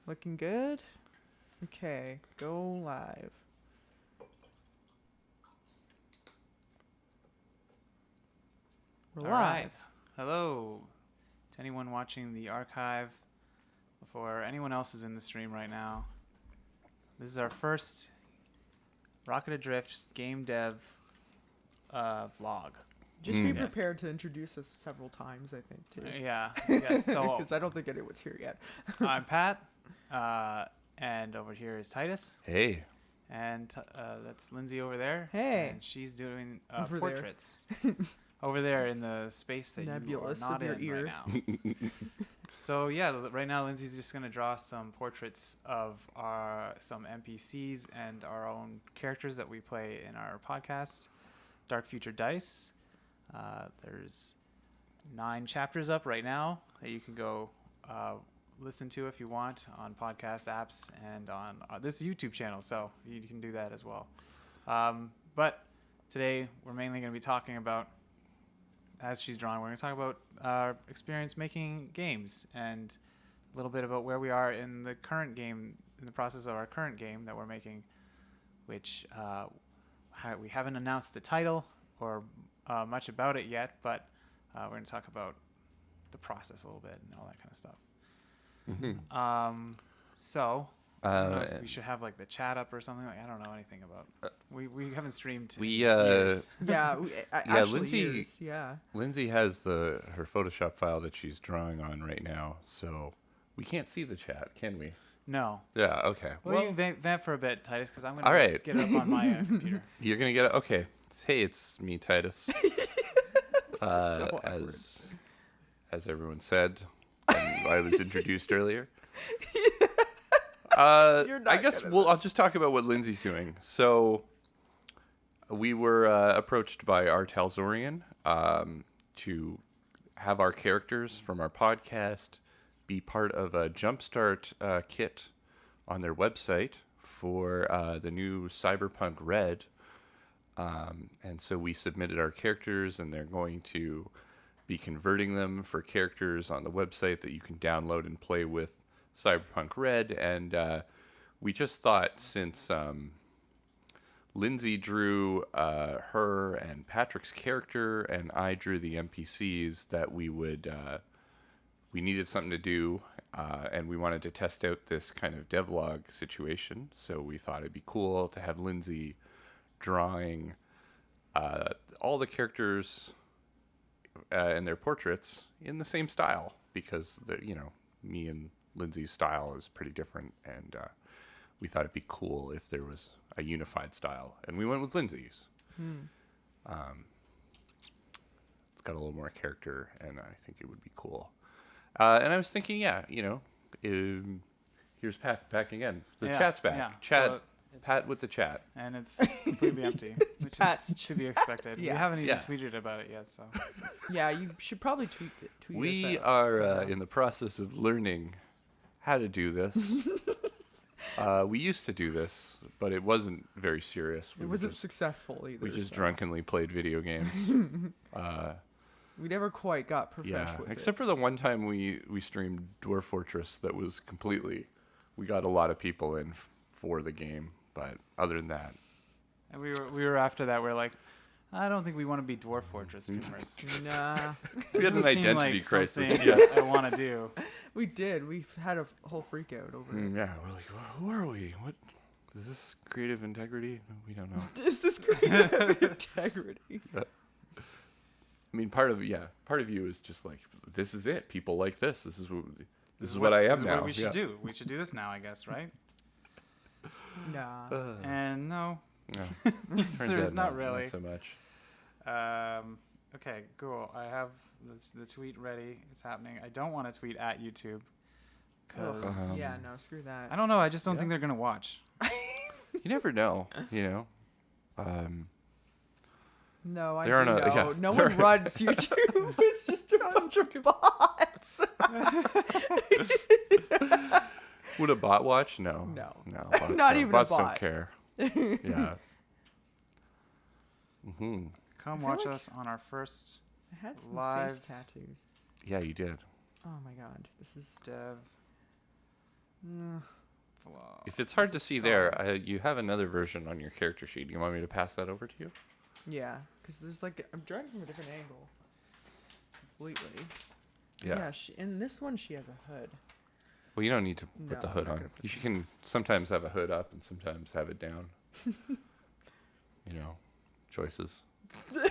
Looking good? Okay, go live. We're All live. right. Hello to anyone watching the archive before anyone else is in the stream right now. This is our first Rocket Adrift game dev vlog. Just be Yes. prepared to introduce us several times, I think, too. Yeah. So Because I don't think anyone's here yet. I'm Pat, and over here is Titus, Hey. and that's Lindsay over there. Hey. And she's doing Over there. portraits. Over there in the space that Nebulous you are of not your in ear. right now. So yeah, right now Lindsay's just gonna draw some portraits of some NPCs and our own characters that we play in our podcast, Dark Future Dice. There's 9 chapters up right now that you can go listen to if you want on podcast apps and on this YouTube channel. So you can do that as well. But today we're mainly going to be talking about, as she's drawing, we're going to talk about our experience making games and a little bit about where we are in the current game, in the process of our current game that we're making, which we haven't announced the title or much about it yet, but we're going to talk about the process a little bit and all that kind of stuff. Mm-hmm. So I don't know if we should have like the chat up or something. Like I don't know anything about. We haven't streamed. In years. Yeah, actually Lindsay- years, yeah. Lindsay has her Photoshop file that she's drawing on right now, so we can't see the chat, can we? No. Yeah, okay. Well, you vamp for a bit, Titus, because I'm going all to right. get it up on my computer. You're going to get it? Okay. Hey, it's me, Titus. So awkward. As everyone said, when I was introduced earlier. You're not I guess good at I'll just talk about what Lindsay's doing. So we were approached by Art Talzorian to have our characters from our podcast be part of a Jumpstart kit on their website for the new Cyberpunk Red. And so we submitted our characters, and they're going to be converting them for characters on the website that you can download and play with Cyberpunk Red. And we just thought, since Lindsay drew her and Patrick's character, and I drew the NPCs, that we needed something to do, and we wanted to test out this kind of devlog situation. So we thought it'd be cool to have Lindsay drawing all the characters and their portraits in the same style, because me and Lindsay's style is pretty different, and we thought it'd be cool if there was a unified style, and we went with Lindsay's. It's got a little more character, and I think it would be cool. And I was thinking, here's Pat back again. The chat's back. Yeah. Chat. So Pat with the chat. and it's completely empty, which is to be expected. Yeah. We haven't even Yeah. tweeted about it yet, so. Yeah, you should probably tweet We us out. are in the process of learning how to do this. We used to do this, but it wasn't very serious. It wasn't successful either. We just so. drunkenly played video games. We never quite got professional Yeah, with except for the one time we streamed Dwarf Fortress. That was completely. We got a lot of people in for the game, but other than that, And we were after that. We're like, I don't think we want to be Dwarf Fortress streamers. it. Nah, we had an Doesn't seem identity like crisis. something Yeah. that I want to do. we did. We've had a whole freak out over it. Yeah, we're like, who are we? What is this? Creative integrity? We don't know. Is this creative integrity? I mean, part of you is just like, this is it. People like this. This is what I am This is now. what we should do. We should do this now, I guess, right? Nah. And no. No. Turns So it's out not really. Not so much. Okay, cool. I have the tweet ready. It's happening. I don't want to tweet at YouTube because Yeah, no, screw that. I don't know. I just don't Yeah. think they're gonna watch. You never know. No, I There are do no- know. yeah, No there one are- runs YouTube. It's just a bunch of bots. Would a bot watch? No. No. Bots Not don't, even a bots bot. don't care. Yeah. Come feel watch like- us on our first I had some Live. face tattoos. Yeah, you did. Oh my god, this is dev If it's hard to see there, you have another version on your character sheet. You want me to pass that over to you? Yeah, because there's like I'm drawing from a different angle. Completely. Yeah. Yeah. In this one, she has a hood. Well, you don't need to put the No, hood I'm not on. gonna put You the can sometimes have a hood up and sometimes have it down. You know, choices. Okay,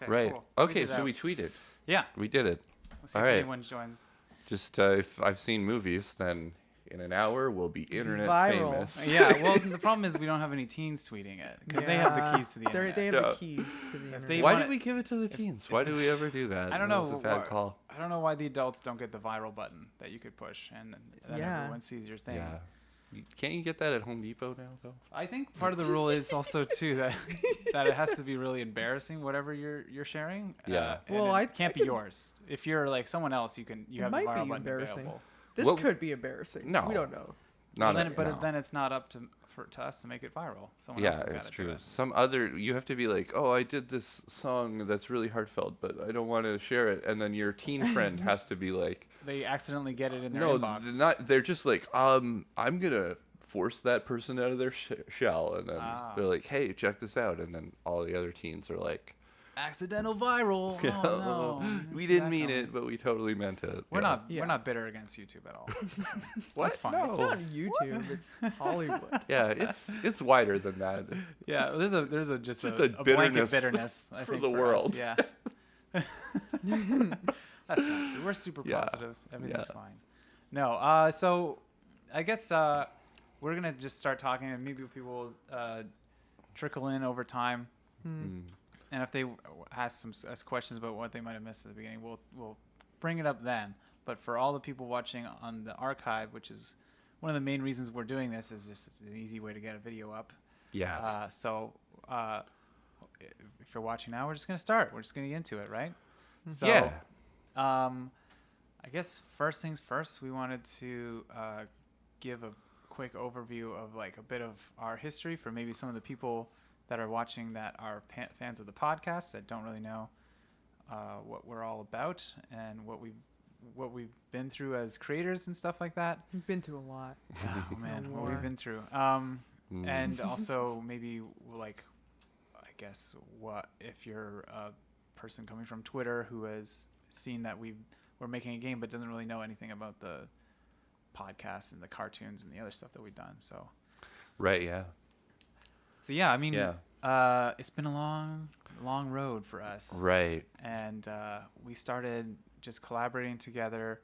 Right. cool. Okay, Tweet it so out. we tweeted. Yeah. We did it. We'll see All if right. anyone joins. Just if I've seen movies, then in an hour we'll be internet Viral. famous. Yeah. Well, the problem is we don't have any teens tweeting it because they have the keys to the internet. They have Yeah. the keys to the If internet. they Why want did we give it to the teens? Why do we ever do that? I don't That know. was a bad call. I don't know why the adults don't get the viral button that you could push and then Yeah. everyone sees your thing. Yeah. Can't you get that at Home Depot now, though? I think part of the rule is also too that it has to be really embarrassing whatever you're sharing. Yeah. And Well, it can't be yours. If you're like someone else, you have the might viral be button embarrassing. available. This Well, could be embarrassing. no. We don't know. Not Then, a- but no. then it's not up to us to make it viral. Someone else Yeah, has it's got to do true. it. Some other you have to be like, oh, I did this song that's really heartfelt, but I don't want to share it, and then your teen friend has to be like, They accidentally get it in their no, inbox. they're just like, I'm gonna force that person out of their shell, and then Ah. they're like, hey, check this out, and then all the other teens are like, Accidental viral. Oh, no. we See didn't that mean coming. it, but we totally meant it. We're Yeah. not. Yeah. We're not bitter against YouTube at all. What? That's fine. No. It's not YouTube. It's Hollywood. Yeah, it's wider than that. Yeah, there's a just just a a blanket bitterness bitterness I for think, the us. world. Yeah. That's not true. We're super Yeah. positive. Everything's Yeah. fine. No. So I guess we're gonna just start talking, and maybe people will trickle in over time. Mm. And if they ask us questions about what they might have missed at the beginning, we'll bring it up then. But for all the people watching on the archive, which is one of the main reasons we're doing this, is just it's an easy way to get a video up. Yeah. So if you're watching now, we're just gonna start. We're just gonna get into it, right? So, Yeah. I guess first things first, we wanted to give a quick overview of like a bit of our history for maybe some of the people that are watching that are fans of the podcast that don't really know what we're all about and what we've been through as creators and stuff like that. We've been through a lot. Oh man, what Lord. we've been through. Mm. And also maybe like, I guess what if you're a person coming from Twitter who has seen that we're making a game but doesn't really know anything about the podcast and the cartoons and the other stuff that we've done. So Right. Yeah. yeah, I mean, Yeah. it's been a long road for us. Right. And we started just collaborating together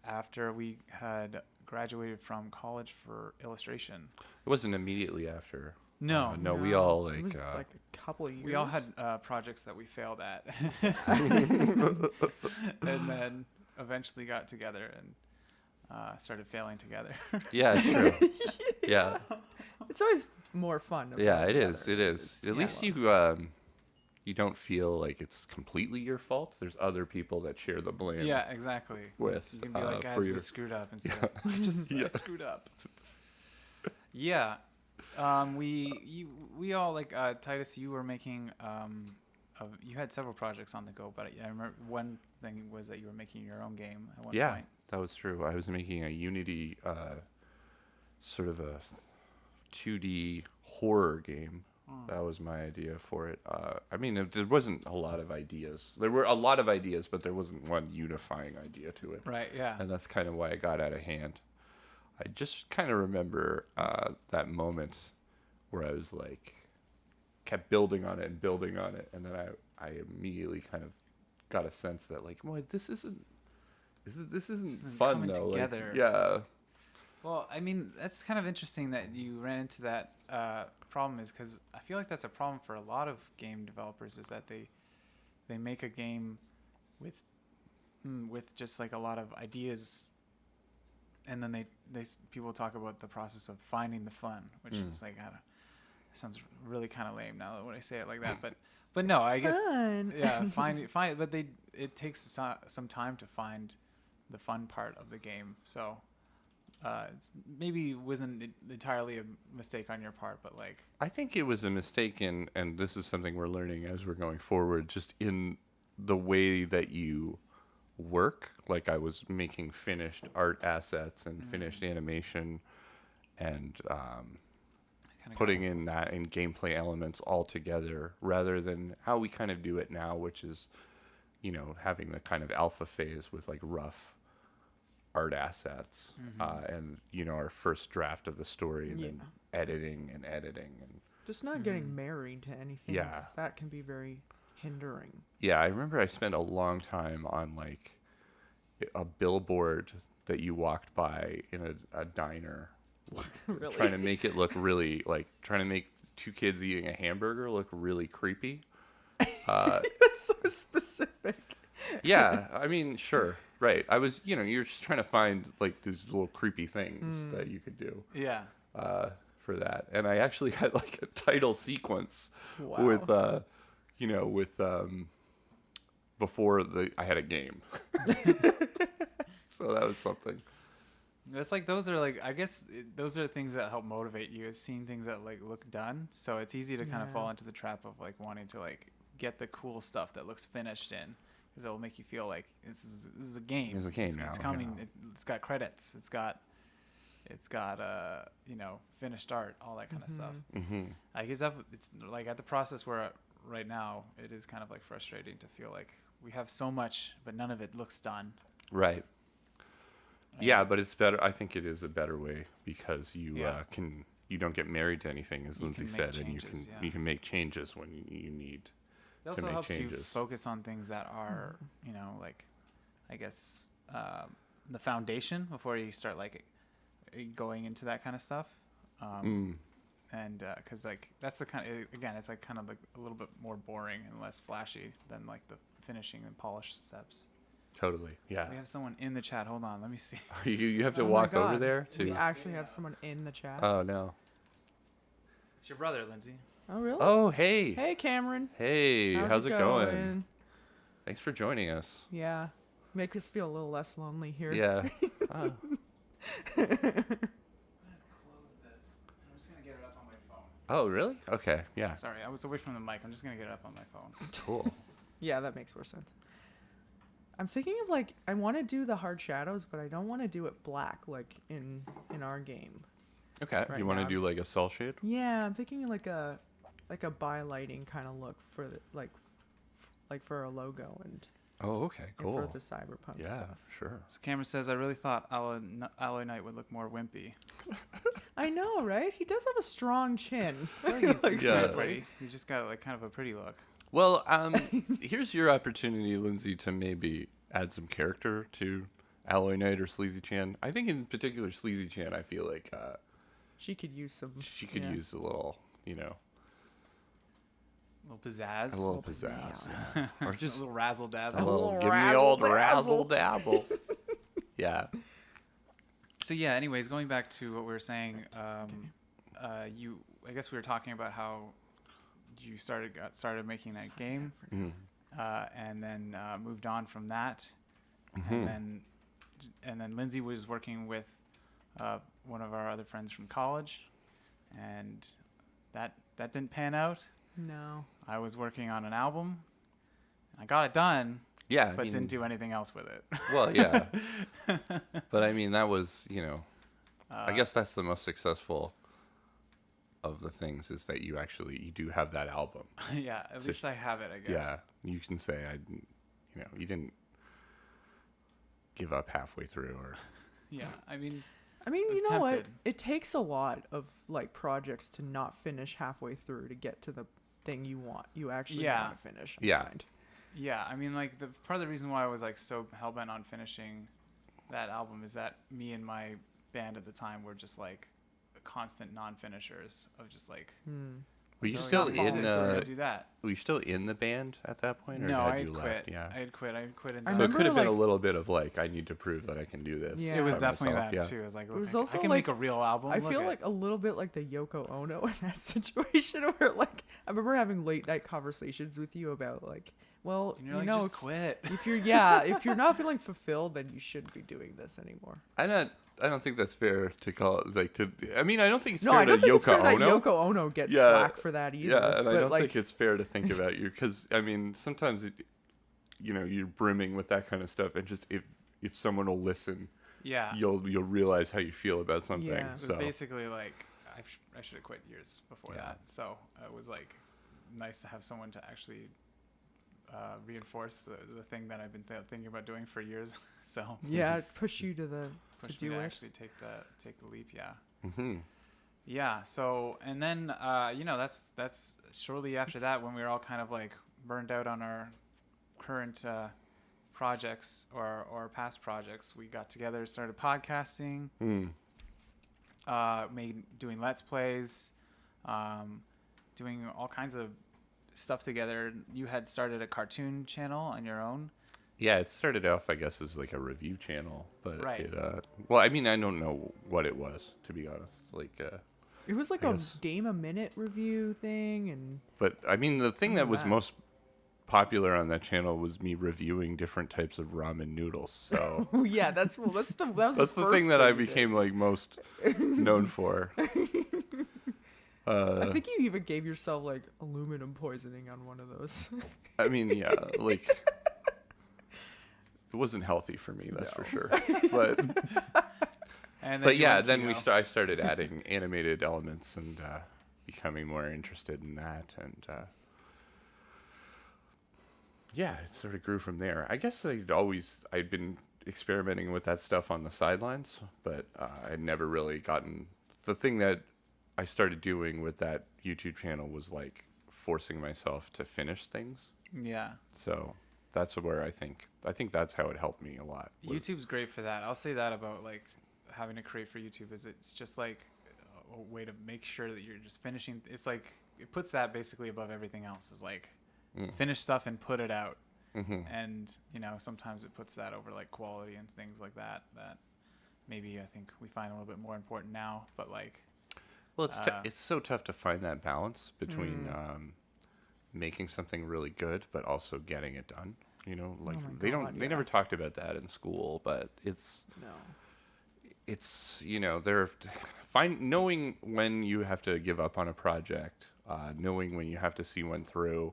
after we had graduated from college for illustration. It wasn't immediately after. No, No, we all It was like. like a couple of years. we all had projects that we failed at, and then eventually got together and started failing together. Yeah, it's true. Yeah. It's always more fun. to Yeah, play it is. together. It is. At yeah. least you don't feel like it's completely your fault. There's other people that share the blame. Yeah, exactly. With, You can be like, for guys, we your- screwed up instead. I Yeah. screwed up. Yeah. We all like Titus. You were making you had several projects on the go, but I remember one thing was that you were making your own game at one Yeah, point. that was true. I was making a Unity sort of a 2D horror game. That was my idea for it. I mean, there wasn't a lot of ideas. There were a lot of ideas, but there wasn't one unifying idea to it. Right. Yeah. And that's kind of why it got out of hand. I just kind of remember that moment where I was like, kept building on it, and then I immediately kind of got a sense that like, well, this isn't fun coming though. together. Like, yeah. Well, I mean, that's kind of interesting that you ran into that problem, is because I feel like that's a problem for a lot of game developers, is that they make a game with just like a lot of ideas, and then people talk about the process of finding the fun, which is like, I don't know, it sounds really kind of lame now when I say it like that, but no, I guess Fun. yeah, find it, but it takes some time to find the fun part of the game, so. It's maybe wasn't entirely a mistake on your part, but like I think it was a mistake and this is something we're learning as we're going forward, just in the way that you work. Like I was making finished art assets and finished animation, and Kinda putting got- in that in gameplay elements all together, rather than how we kind of do it now, which is, having the kind of alpha phase with like rough art assets, and our first draft of the story, and then editing and Just not getting married to anything. Yeah. 'Cause that can be very hindering. yeah. I remember I spent a long time on like a billboard that you walked by in a diner, Really? trying to make it look really like trying to make two kids eating a hamburger look really creepy. That's so specific. Yeah, I mean, sure, right. I was, you're just trying to find like these little creepy things that you could do Yeah. for that, and I actually had like a title sequence Wow. with before I had a game, so that was something. It's like those are like I guess those are things that help motivate you is seeing things that like look done. So it's easy to kind of Yeah. fall into the trap of like wanting to like get the cool stuff that looks finished in, because it will make you feel like this is a game. It's a game It's now, coming. yeah. It's got credits. It's got finished art, all that kind of stuff. Mm-hmm. Like it's like at the process we're at right now, it is kind of like frustrating to feel like we have so much, but none of it looks done. Right. Yeah, but it's better. I think it is a better way because you Yeah. you don't get married to anything, as You Lindsay can make said, and changes, yeah. you can make changes when you need. It also make helps you changes. focus on things that are, like, I guess, the foundation before you start like going into that kind of stuff. And because like that's the kind of, again, it's like kind of like a little bit more boring and less flashy than like the finishing and polish steps. Totally. Yeah. We have someone in the chat. Hold on, let me see. You have to Oh my walk over God. there We to. actually have someone in the chat. Oh no. It's your brother, Lindsay. Oh, really? Oh hey. Hey, Cameron. Hey, how's it going? going? Thanks for joining us. Yeah. Make us feel a little less lonely here. Yeah. Oh. I'm gonna close this. I'm just gonna get it up on my phone. Oh really? Okay. Yeah. Sorry, I was away from the mic. I'm just gonna get it up on my phone. Cool. Yeah, that makes more sense. I'm thinking of like I want to do the hard shadows, but I don't want to do it black like in our game. Okay. Right You want to now. do like a cell shade? Yeah, I'm thinking like a by-lighting kind of look for the, like for a logo and Oh, okay. and Cool. for the cyberpunk Yeah. stuff. Sure. So Cameron says, I really thought Alloy Knight would look more wimpy. I know, right? He does have a strong chin. He's Like, Yeah. pretty pretty. He's just got like kind of a pretty look. Well, here's your opportunity, Lindsay, to maybe add some character to Alloy Knight or Sleazy Chan. I think in particular Sleazy Chan, I feel like She could use some. she could yeah. use a little, A little pizzazz. a little pizzazz, yeah. Or a just little razzle dazzle. a little, little give me the old razzle-dazzle. razzle dazzle. Yeah. So yeah, anyways, going back to what we were saying, I guess we were talking about how you started making that game, Mhm. and then moved on from that, Mhm. and then Lindsay was working with one of our other friends from college, and that didn't pan out. No. I was working on an album. I got it done, Yeah. but didn't do anything else with it. Well, yeah. But I mean, that was, I Uh, guess that's the most successful of the things is that you do have that album. Yeah, at least I have it, I guess. Yeah. You can say you didn't give up halfway through or. Yeah, I mean, I mean, I you was know what? tempted. It takes a lot of like projects to not finish halfway through to get to the thing you want. You actually Yeah. want to finish. I Yeah. find. yeah, I mean, like part of the reason why I was like so hellbent on finishing that album is that me and my band at the time were just like constant non-finishers of just like. Were you "Oh, still yeah, in? this, we're gonna do that. Were you still in the band at that point, or No, had I you had left? quit. Yeah. I had quit. I quit. In I So it remember, could have been a like- little bit of like, I need to prove that I can do this. Yeah. It was by definitely myself, that yeah. too. It was like, It was look, also I can like- make a real album. I Look feel at like a little bit like the Yoko Ono in that situation where like I remember having late night conversations with you about like, well, and you're you like, know, just quit. if you're not feeling fulfilled, then you shouldn't be doing this anymore. I don't think that's fair to call it like to. I mean, I don't think it's No, fair I to don't think Yoko it's fair that Ono. Yoko Ono gets Yeah, flack for that either. Yeah, and I but, don't like, think it's fair to think about you because I mean, sometimes you're brimming with that kind of stuff, and just if someone will listen, Yeah. you'll realize how you feel about something. Yeah. It It So was basically like I should have quit years before Yeah. that. So it was like nice to have someone to actually reinforce the thing that I've been thinking about doing for years. So Yeah, push you to push do me to it. actually take the leap. Yeah. hmm Yeah. So and then that's shortly after that when we were all kind of like burned out on our current projects or past projects, we got together, started podcasting, doing let's plays, doing all kinds of stuff together. You had started a cartoon channel on your own. Yeah, it started off, I guess, as like a review channel, but Right. well, I mean, I don't know what it was, to be honest. Like, It was like I a guess. game a minute review thing, and but I mean, the thing that Something was like that. most popular on that channel was me reviewing different types of ramen noodles. So oh yeah, that was that's the first thing that I you did. became like most known for. I think you even gave yourself like aluminum poisoning on one of those. I mean, yeah, like it wasn't healthy for me, that's for sure. But And but you yeah, went then keto. I started adding animated elements and becoming more interested in that, and yeah, it sort of grew from there. I guess I'd been experimenting with that stuff on the sidelines, but I'd never really gotten the thing that I started doing with that YouTube channel was like forcing myself to finish things. Yeah. So that's where I think that's how it helped me a lot. was- YouTube's great for that. I'll say that about like having to create for YouTube is it's just like a way to make sure that you're just finishing. It's like it puts that basically above everything else. Is like finish stuff and put it out. Mhm. And sometimes it puts that over like quality and things like that. That maybe I think we find a little bit more important now. But like, Well, it's so tough to find that balance between making something really good, but also getting it done. Like Oh my they God, never talked about that in school, but it's no. they're knowing when you have to give up on a project, knowing when you have to see one through,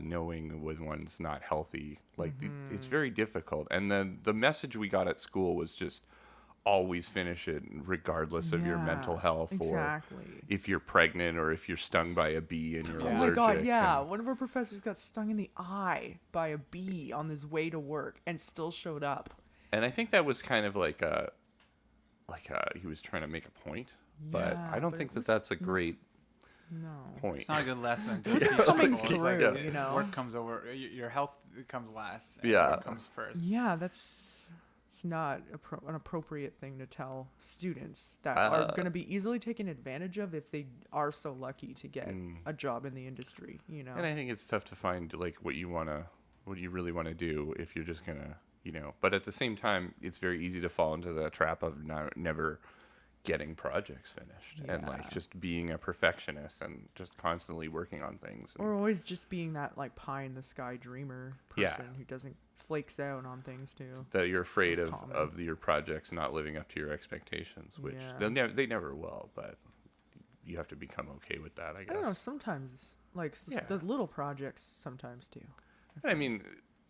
knowing when one's not healthy. Like it's very difficult. And then the message we got at school was just always finish it regardless of your mental Yeah, health or exactly. if you're pregnant or if you're stung by a bee and you're Oh my allergic. god, yeah. and- One of our professors got stung in the eye by a bee on his way to work and still showed up. And I think that was kind of like he was trying to make a point, but Yeah, I don't but think it that was that's a great No. point. it's not a good lesson to It was teach coming people. It's like through, you know. work comes over. Your health comes last. And Yeah. work comes first. Yeah, it's not an appropriate thing to tell students that are going to be easily taken advantage of if they are so lucky to get a job in the industry, And I think it's tough to find like what you really want to do if you're just gonna, But at the same time, it's very easy to fall into the trap of never getting projects finished and like Yeah. just being a perfectionist and just constantly working on things. Or always just being that like pie in the sky dreamer Yeah. person who doesn't flakes out on things too. That you're afraid That's of, common. of your projects not living up to your expectations, which Yeah. they never will, but you have to become okay with that, I I guess. don't know, sometimes like Yeah. the little projects sometimes do. I mean,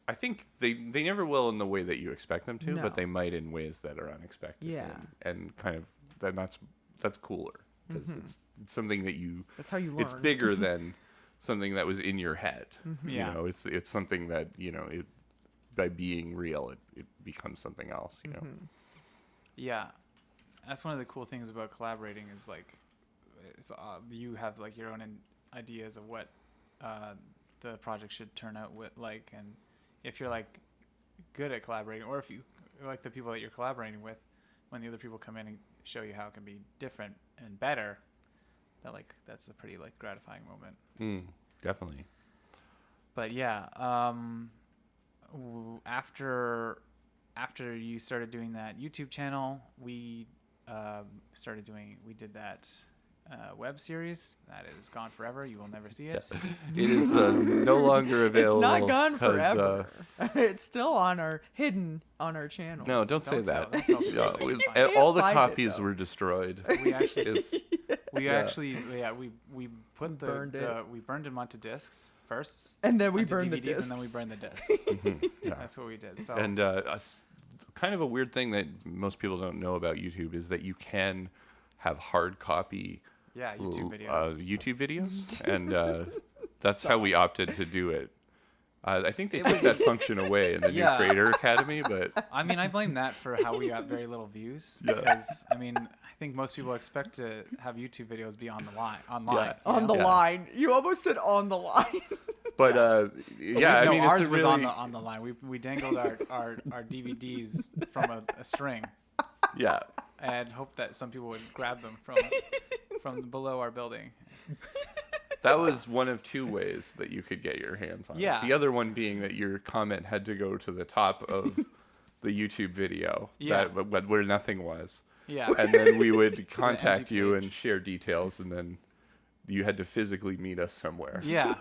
I think they never will in the way that you expect them to, No. but they might in ways that are unexpected. Yeah. And kind of that's cooler because it's something that That's how you learn. it's bigger than something that was in your head. Yeah. It's something that by being real, it becomes something else. Yeah, that's one of the cool things about collaborating is like, it's you have like your own ideas of what the project should turn out like, and if you're like good at collaborating, or if you like the people that you're collaborating with, when the other people come in and show you how it can be different and better, that's a pretty like gratifying moment. Definitely. But yeah, after you started doing that YouTube channel, we did that web series that is gone forever. You will never see it. It is no longer It's available. not gone 'cause, forever. It's still hidden on our channel. no, don't say Don't tell- that. don't tell Yeah, people. we- Can't all the find it, copies though. were destroyed. We actually It's We actually, we put Burned it. we burned them onto discs first, And then we onto burned the DVDs, and then we discs. burned the discs. Yeah. That's what we did. So And kind of a weird thing that most people don't know about YouTube is that you can have hard copy yeah, YouTube videos. and that's how we opted to do it. I think they took that function away in the new Creator Academy, but I mean, I blame that for how we got very little views. Yeah. Because I mean, I think most people expect to have YouTube videos be on the line, online. Yeah. you On know? the line. You almost said on the line. but yeah, I No, mean, ours it's was really on the line. We dangled our DVDs from a string yeah. and hoped that some people would grab them from below our building. That was one of two ways that you could get your hands on Yeah. it. The other one being that your comment had to go to the top of the YouTube video, Yeah. where nothing was. Yeah. And then we would contact empty you page. and share details, and then you had to physically meet us somewhere. Yeah.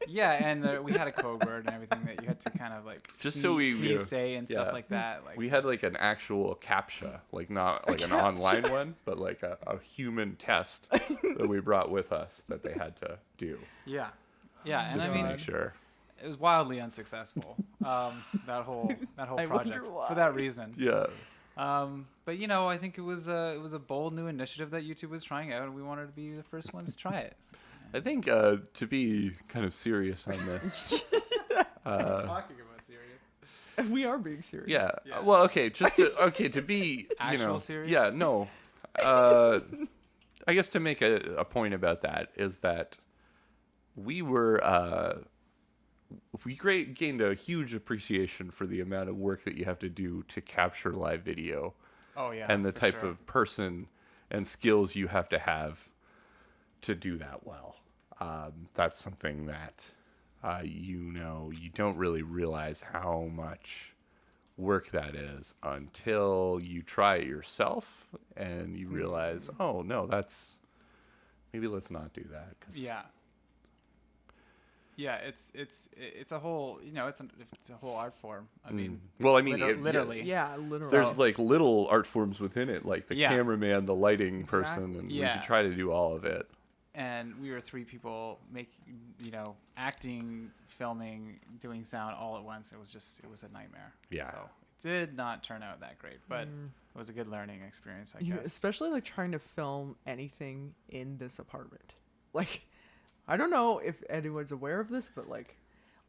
Yeah, and we had a code word and everything that you had to kind of like Just so we knew. say and stuff like that. Like We had like an actual CAPTCHA, like not like an online one, but like a human test that we brought with us that they had to do yeah, and just I to mean make sure. it was wildly unsuccessful. That whole I project wonder for that reason. Yeah. But you know, I think it was a bold new initiative that YouTube was trying out, and we wanted to be the first ones to try it. I think to be kind of serious on this. Talking about serious. We are being serious. Yeah. Yeah. Well, okay, just to be, Actual serious? Yeah, no. I guess to make a point about that is that we were gained a huge appreciation for the amount of work that you have to do to capture live video Oh yeah. and the for type sure. of person and skills you have to do that well. That's something that you don't really realize how much work that is until you try it yourself and you realize, oh no, maybe let's not do that. Yeah, it's a whole it's a whole art form. I mean, well, I mean, literally. Yeah, literally. there's like little art forms within it, like the Yeah. cameraman, the lighting person, Exactly. and we Yeah. could try to do all of it. And we were three people acting, filming, doing sound all at once. It was a nightmare. Yeah. So it did not turn out that great, but it was a good learning experience, I You- guess. especially like trying to film anything in this apartment. Like, I don't know if anyone's aware of this, but like,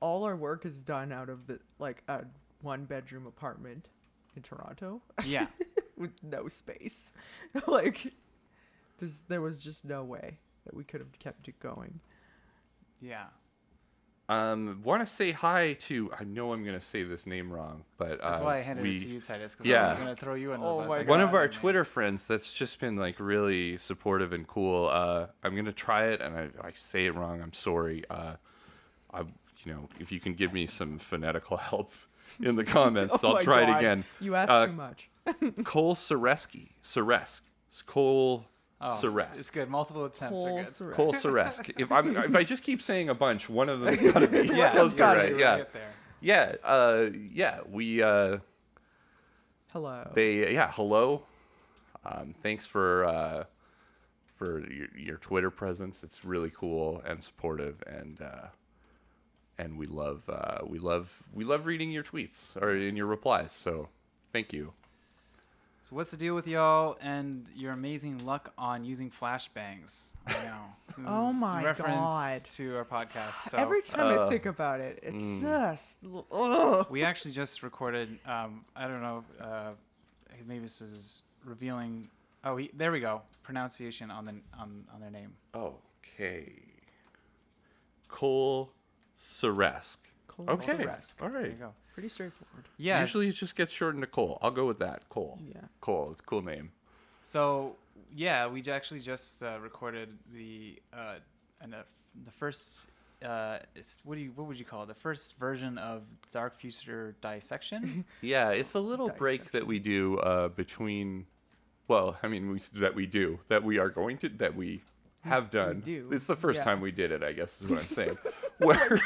all our work is done out of a 1-bedroom apartment in Toronto Yeah. with no space. Like, there was just no way that we could have kept it going. Yeah. Want to say hi to, I know I'm going to say this name wrong, but That's why I handed it to you, Titus, because yeah. I was going to throw you under Oh the bus. my I God. got one of some our names. Twitter friends that's just been like really supportive and cool. I'm going to try it, and I say it wrong. I'm sorry. If you can give me some phonetical help in the comments, Oh I'll my try God. it again. You asked too much. Cole Seresk. Cole Oh, Seresk. it's good. Multiple attempts are good. Surrey. Cole Seresk. If I just keep saying a bunch, one of them's got to be Yeah, close it's to gotta right. be Yeah. Get there. Yeah. We Hello. hello. Thanks for your Twitter presence. It's really cool and supportive, and we love reading your tweets or in your replies. So thank you. So what's the deal with y'all and your amazing luck on using flashbangs? I know. This Oh is my in reference God. to our podcast. So Every time I think about it, it's just. Ugh. we actually just recorded. I don't know. Maybe this is revealing. Oh, there we go. Pronunciation on their name. Okay. Cole Seresk. Cole Okay. Seresk. All There you right. go. Pretty straightforward. Yeah. Usually it just gets shortened to Cole. I'll go with that. Cole. Yeah. Cole. It's a cool name. So yeah, we actually just recorded the first. What would you call it? The first version of Dark Future Dissection. Yeah, it's a little break that we do between. Well, I mean, that we have done. do, It's the first yeah. time we did it, I guess is what I'm saying. Where,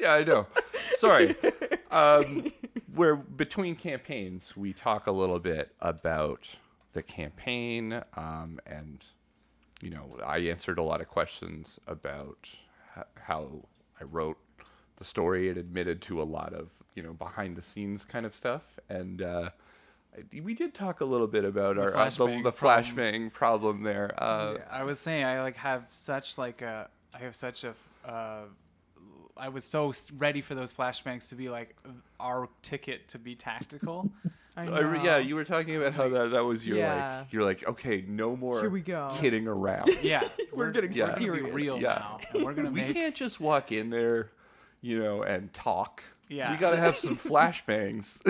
yeah, I know. Sorry. Where between campaigns, we talk a little bit about the campaign and I answered a lot of questions about how I wrote the story and admitted to a lot of, behind the scenes kind of stuff. And we did talk a little bit about The our flashbang the problem. flashbang problem there. I was saying I was so ready for those flashbangs to be like our ticket to be tactical. I you were talking about how that was your Yeah. you're like, okay, no more Here we go. kidding around. Yeah, We're getting gonna be serious. real Yeah. now, and we're gonna We make can't just walk in there, and talk. Yeah. We gotta have some flashbangs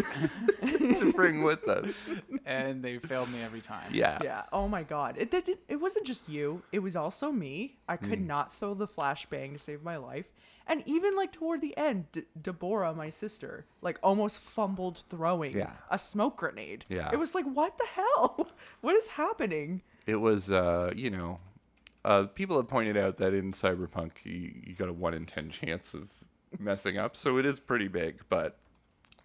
to bring with us. and they failed me every time. Yeah. Yeah. Oh my God. It wasn't just you. It was also me. I could not throw the flashbang to save my life. And even like toward the end, Deborah, my sister, like almost fumbled throwing Yeah. a smoke grenade. Yeah. It was like, what the hell? What is happening? It was, people have pointed out that in Cyberpunk, you got a 1 in 10 chance of messing up. So it is pretty big, but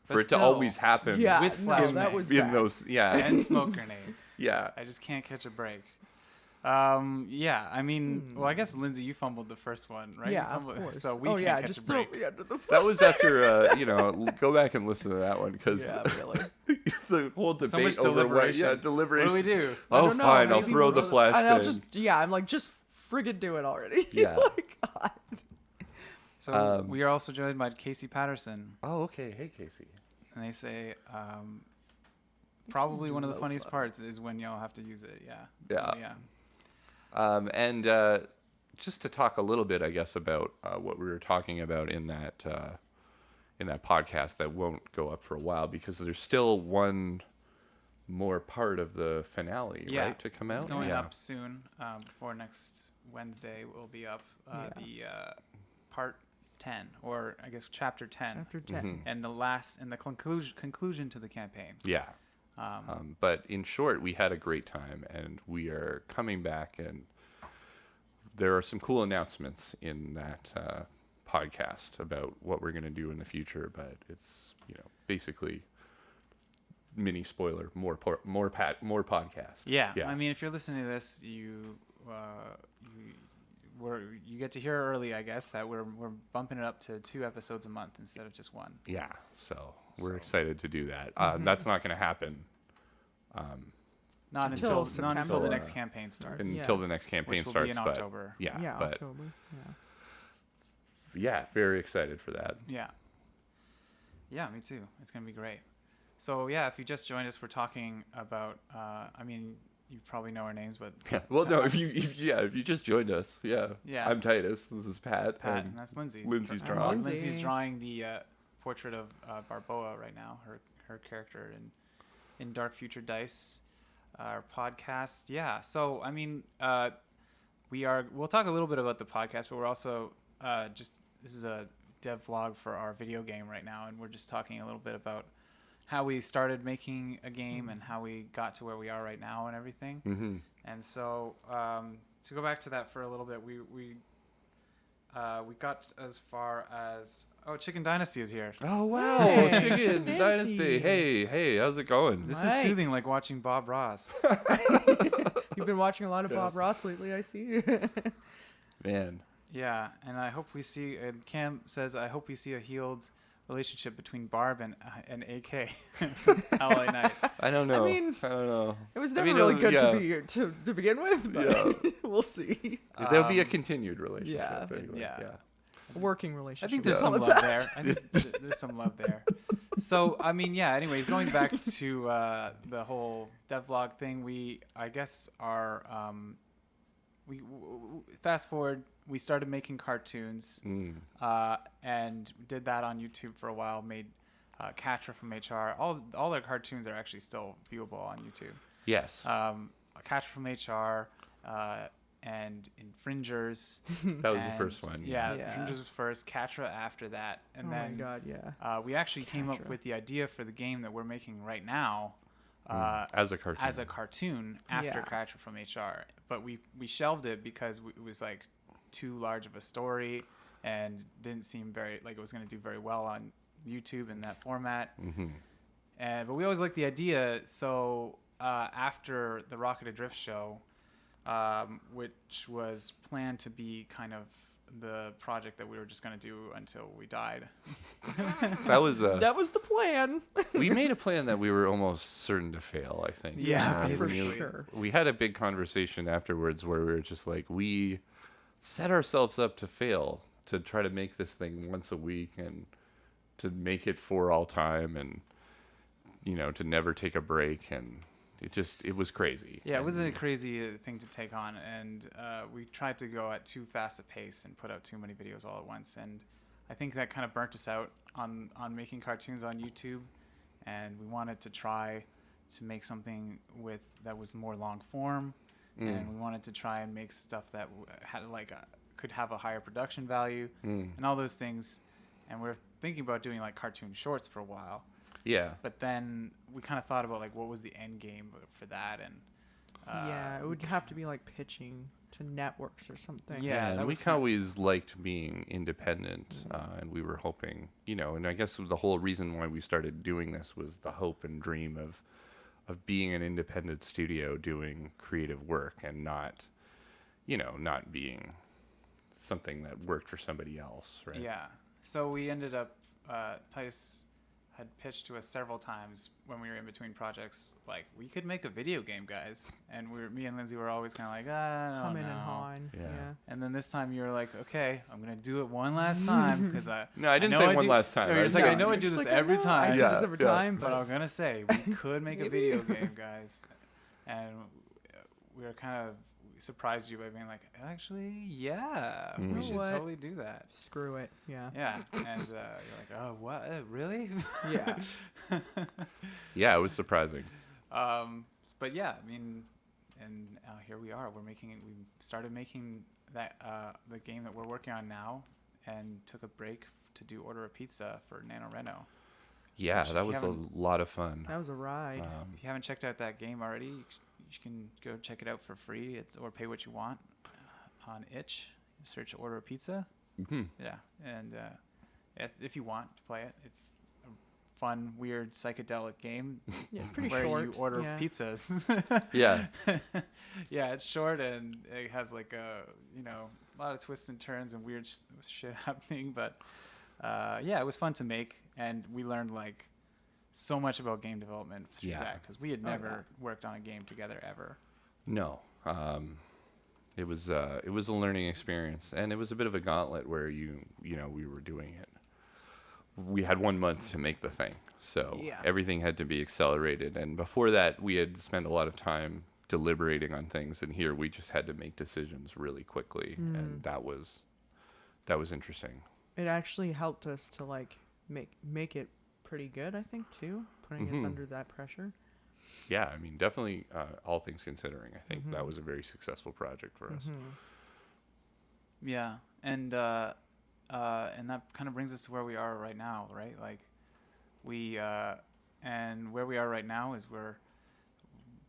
for it still, to always happen Yeah. With no, flashbang. that was in bad. those, And smoke grenades. yeah. I just can't catch a break. Yeah, I mean, well, I guess Lindsay, you fumbled the first one, right? You Yeah, of fumbled- course. So we oh can't yeah, catch just a break. throw me under the bus. That was after, go back and listen to that one because Yeah, really. the whole debate So much over deliberation. what, deliberation. What do we do? I Oh, don't know, fine, I'll maybe throw the we'll- And I'll flashbang. I'm like, just friggin' do it already. Yeah. Like, God. So we are also joined by Casey Patterson, Oh, okay. Hey, Casey. and they say probably one of the Low funniest fun. parts is when y'all have to use it. Yeah. Yeah. Yeah. And just to talk a little bit, I guess, about what we were talking about in that podcast that won't go up for a while because there's still one more part of the finale, Yeah, right, to come out. It's going yeah. up soon. Before next Wednesday will be up. The part 10, or I guess chapter 10, Chapter 10. Mhm. and the conclusion to the campaign. Yeah. But in short, we had a great time, and we are coming back, and there are some cool announcements in that podcast about what we're going to do in the future. But it's basically mini spoiler, more podcast. Yeah. Yeah. I mean, if you're listening to this, you get to hear early, I guess, that we're bumping it up to 2 episodes a month instead of just 1. Yeah. So we're So- excited to do that. That's not going to happen Not Until until September. the next campaign starts, until the next campaign which will starts. be in but October. yeah, Yeah, but October. Yeah. yeah, very excited for that. Yeah. Yeah, me too. It's going to be great. So, yeah, if you just joined us, we're talking about, I mean, you probably know our names, but Yeah. Well, no, if you just joined us, yeah. Yeah. I'm Titus. This is Pat. Pat, and and that's Lindsay. Lindsay's I'm drawing. Lindsay. Lindsay's drawing the portrait of Barboa right now, her character in Dark Future Dice, our podcast. Yeah, so, I mean, we'll talk a little bit about the podcast, but we're also this is a dev vlog for our video game right now, and we're just talking a little bit about how we started making a game and how we got to where we are right now and everything. Mm-hmm. And so to go back to that for a little bit, we got as far as Chicken Dynasty is here. Oh wow, Hey, Chicken Chicken Dynasty. Dynasty. Hey, how's it going? This Right. is soothing, like watching Bob Ross. You've been watching a lot of Yeah. Bob Ross lately, I see. Man, Yeah, and I hope we see. And Cam says, I hope we see a healed relationship between Barb and AK Ally Knight. I don't know. I mean, I don't know. It was I never mean, really good yeah. to begin with, but Yeah. we'll see. There'll be a continued relationship. yeah. Anyway. Yeah. A working I relationship. think there's we'll some call love it there. that. I think there's some love there. So I mean, yeah. Anyways, going back to the whole devlog thing, we I guess are fast forward. We started making cartoons Mm. and did that on YouTube for a while. Made Katra from HR. All their cartoons are actually still viewable on YouTube. Yes. Katra from HR and Infringers. That was the and- first one. Yeah, Yeah. Infringers was first. Katra after that, and Oh then my god, yeah. we actually came up Katra. with the idea for the game that we're making right now. As a cartoon. As a cartoon after Yeah. Katra from HR, but we shelved it because it was like too large of a story and didn't seem very like it was going to do very well on YouTube in that format. Mm-hmm. But we always liked the idea. So after the Rocket Adrift show, which was planned to be kind of the project that we were just going to do until we died. That was That was the plan. we made a plan that we were almost certain to fail, I think. Yeah, for basically. sure. We had a big conversation afterwards where we were just like, we set ourselves up to fail, to try to make this thing once a week and to make it for all time, and to never take a break, and it was crazy. Yeah, it And was a crazy thing to take on, and we tried to go at too fast a pace and put out too many videos all at once, and I think that kind of burnt us out on making cartoons on YouTube, and we wanted to try to make something that was more long form, and we wanted to try and make stuff that had could have a higher production value, and all those things, and we were thinking about doing like cartoon shorts for a while. Yeah. But then we kind of thought about like what was the end game for that, and Yeah, it would have to be like pitching to networks or something. Yeah, and that we was kind of- always liked being independent, and we were hoping, and I guess the whole reason why we started doing this was the hope and dream of being an independent studio doing creative work, and not being something that worked for somebody else, right? Yeah. So we ended up, Titus had pitched to us several times when we were in between projects, like, we could make a video game, guys. And me and Lindsay were always kind of like, I don't Come in know. and hawing. Yeah. Yeah. And then this time you were like, okay, I'm going to do it one last time. Because No, I didn't know say I one do- last time. No, I you're was just like, I saying- know I You're do just this like, every I know, time. I do Yeah, this every yeah. time, But I'm going to say, we could make a Maybe. video game, guys. And we were kind of surprised you by being like, actually, yeah, You we know should what? totally do that. Screw it. Yeah. Yeah, and you're like, oh, what? Really? Yeah. Yeah, it was surprising. But yeah, I mean, and here we are. We started making that the game that we're working on now, and took a break to do Order a Pizza for NaNoRenO. Yeah, Which, if that you was a haven't- lot of fun. That was a ride. If you haven't checked out that game already, you can go check it out for free. Or pay what you want on itch. Search Order a Pizza. Mhm. Yeah, and if you want to play it, it's a fun, weird, psychedelic game Yeah, it's pretty where short. you order yeah. pizzas. Yeah. Yeah, it's short, and it has like a lot of twists and turns and weird shit happening. But yeah, it was fun to make, and we learned like so much about game development through Yeah. that, because we had Oh, never yeah. worked on a game together ever. No. It was a learning experience, and it was a bit of a gauntlet where we were doing it. We had 1 month to make the thing, so Yeah. everything had to be accelerated. And before that, we had spent a lot of time deliberating on things, and here we just had to make decisions really quickly, and that was interesting. It actually helped us to like make it pretty good, I think, too, putting us Mhm. under that pressure. Yeah, I mean, definitely, all things considering, I think that was a very successful project for us. Yeah, and that kind of brings us to where we are right now, right? Like and where we are right now is we're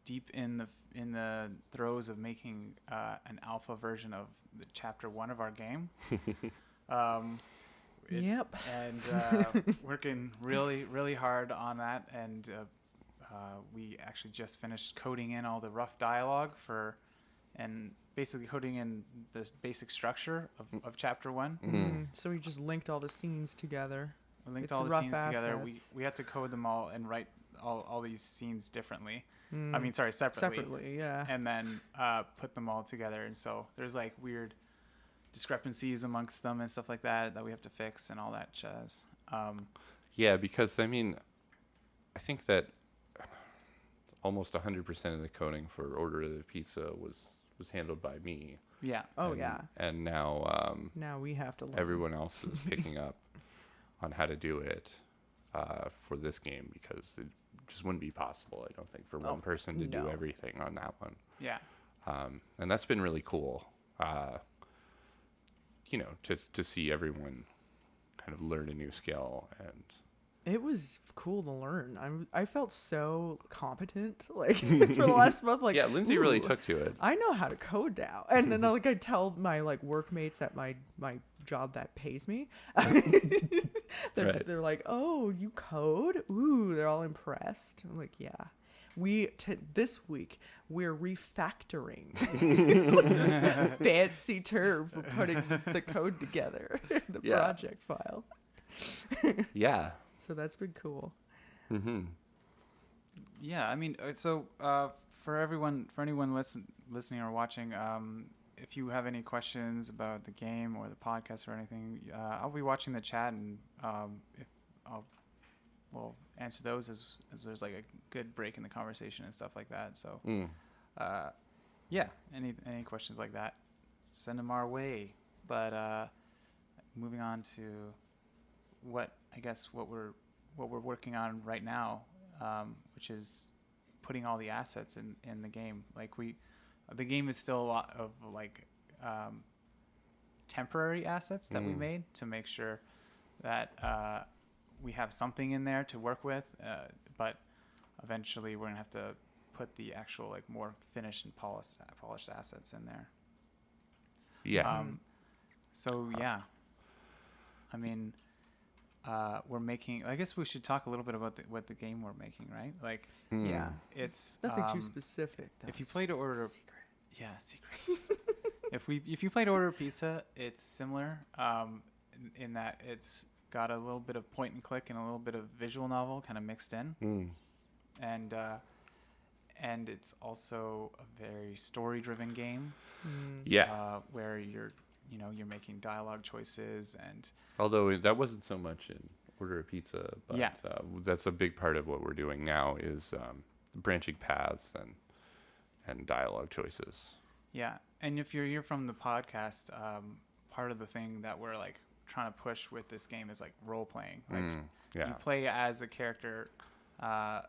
deep in the throes of making an alpha version of the chapter 1 of our game. Yep. And working really, really hard on that, and we actually just finished coding in all the rough dialogue and basically coding in the basic structure of chapter 1. So we just linked all the scenes together. We linked With all the the rough scenes together. assets. We had to code them all and write all these scenes differently. I mean, sorry, separately. Separately, yeah. And then put them all together. And so there's like weird discrepancies amongst them and stuff like that we have to fix and all that jazz. Yeah, because I mean, I think that almost 100% of the coding for Order of the Pizza was handled by me. Yeah. Oh, and, yeah. And now Now we have to learn. everyone else is picking up on how to do it for this game, because it just wouldn't be possible, I don't think, for one person to do no. everything on that one. Yeah. And that's been really cool, to see everyone kind of learn a new skill. And It was cool to learn. I felt so competent, like for the last month. Like, yeah, Lindsay really ooh, took to it. I know how to code now, and then like I tell my like workmates at my job that pays me, Right. they're like, "Oh, you code? Ooh!" They're all impressed. I'm like, "Yeah, This week we're refactoring. It's like this fancy term for putting the code together, the Yeah. project file. Yeah. So that's been cool. Mm-hmm. Yeah, I mean, for anyone listening or watching, if you have any questions about the game or the podcast or anything, I'll be watching the chat, and if we'll answer those as there's like a good break in the conversation and stuff like that. So, yeah, any questions like that, send them our way. But moving on to what we're working on right now, which is putting all the assets in the game. Like the game is still a lot of like temporary assets that we made to make sure that we have something in there to work with, but eventually we're gonna have to put the actual like more finished and polished assets in there. Yeah. So yeah, I mean, we're making. I guess we should talk a little bit about what the game we're making, right? Like, Yeah. it's Nothing too specific. if you play to order, secret. yeah, secrets. if you play to order pizza, it's similar in that it's got a little bit of point and click and a little bit of visual novel kind of mixed in, and it's also a very story driven game. Yeah. Where you're making dialogue choices, and Although that wasn't so much in Order a Pizza, but Yeah. That's a big part of what we're doing now is branching paths and dialogue choices. yeah. And if you're here from the podcast, part of the thing that we're like trying to push with this game is like role playing. Like Yeah. you play as a character, a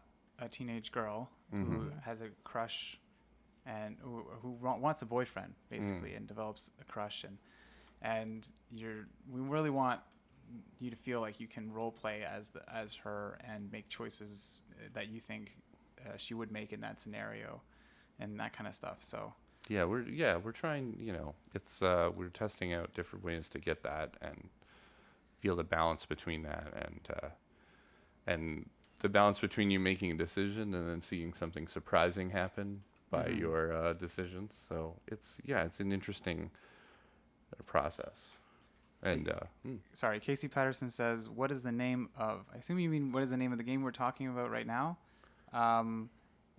teenage girl who has a crush and who wants a boyfriend basically, and develops a crush, and we really want you to feel like you can role play as her and make choices that you think she would make in that scenario, and that kind of stuff. So we're trying, it's we're testing out different ways to get that and feel the balance between that and the balance between you making a decision and then seeing something surprising happen by your decisions. So it's an interesting process. And sorry, Casey Patterson says, "What is the name of?" I assume you mean what is the name of the game we're talking about right now?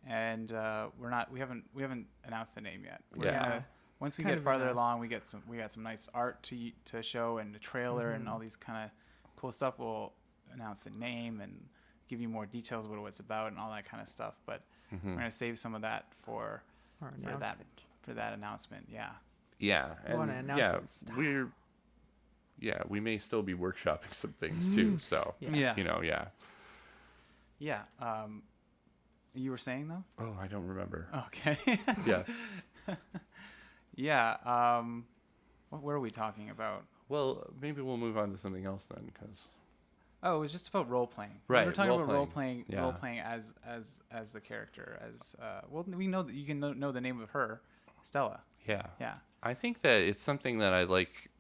And we haven't announced the name yet. We're gonna, once we kind get of farther along, we got some nice art to show and a trailer and all these kind of cool stuff. We'll announce the name and give you more details about what it's about and all that kind of stuff. But we're gonna save some of that for Our that announcement. for that announcement. Yeah. yeah, We want to and announce it. we may still be workshopping some things too. So Yeah. yeah. You were saying though? Oh, I don't remember. Okay. Yeah. Yeah. What were we talking about? Well, maybe we'll move on to something else then, because Oh, it was just about role playing. Right, We were talking about role-playing. Yeah. role playing as the character. We know that you can know the name of her, Stella. yeah. Yeah. I think that it's something that I like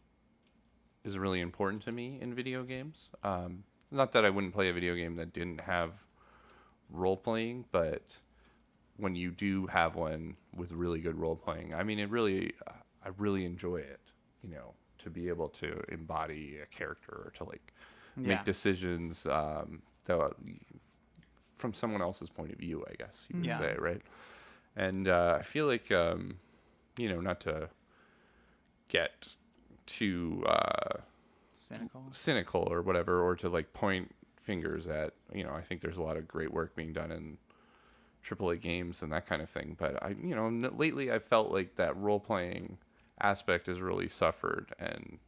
is really important to me in video games. Not that I wouldn't play a video game that didn't have role playing, but when you do have one with really good role playing, I mean, I really enjoy it, to be able to embody a character or to like make decisions that from someone else's point of view, I guess you would Yeah. say, right? And I feel like, not to get too cynical or whatever, or to like point fingers at, I think there's a lot of great work being done in AAA games and that kind of thing. But lately I felt like that role playing aspect has really suffered, and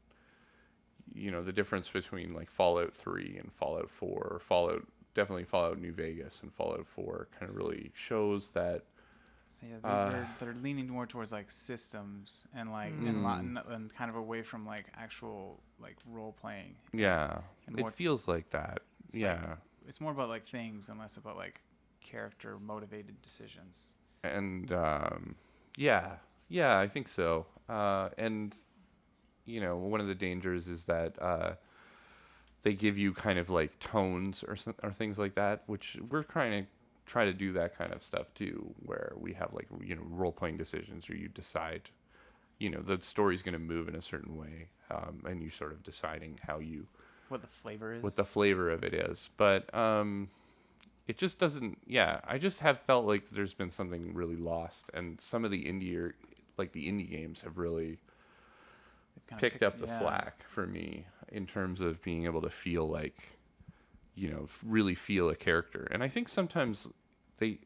the difference between like Fallout 3 and Fallout 4, or definitely Fallout New Vegas and Fallout 4 kind of really shows that. So yeah, they're leaning more towards like systems and like and kind of away from like actual like role playing. Yeah, And it more- feels like that. It's Yeah. It's more about like things and less about like character motivated decisions. And I think so. And one of the dangers is that they give you kind of like tones or things like that, which we're trying try to do that kind of stuff too, where we have like, you know, role-playing decisions, or you decide, you know, the story's going to move in a certain way, and you sort of deciding how you What the flavor is. what the flavor of it is. But it just doesn't. Yeah, I just have felt like there's been something really lost, and some of the indie games have really Kinda picked up the slack for me in terms of being able to feel like, you know, really feel a character. And I think sometimes the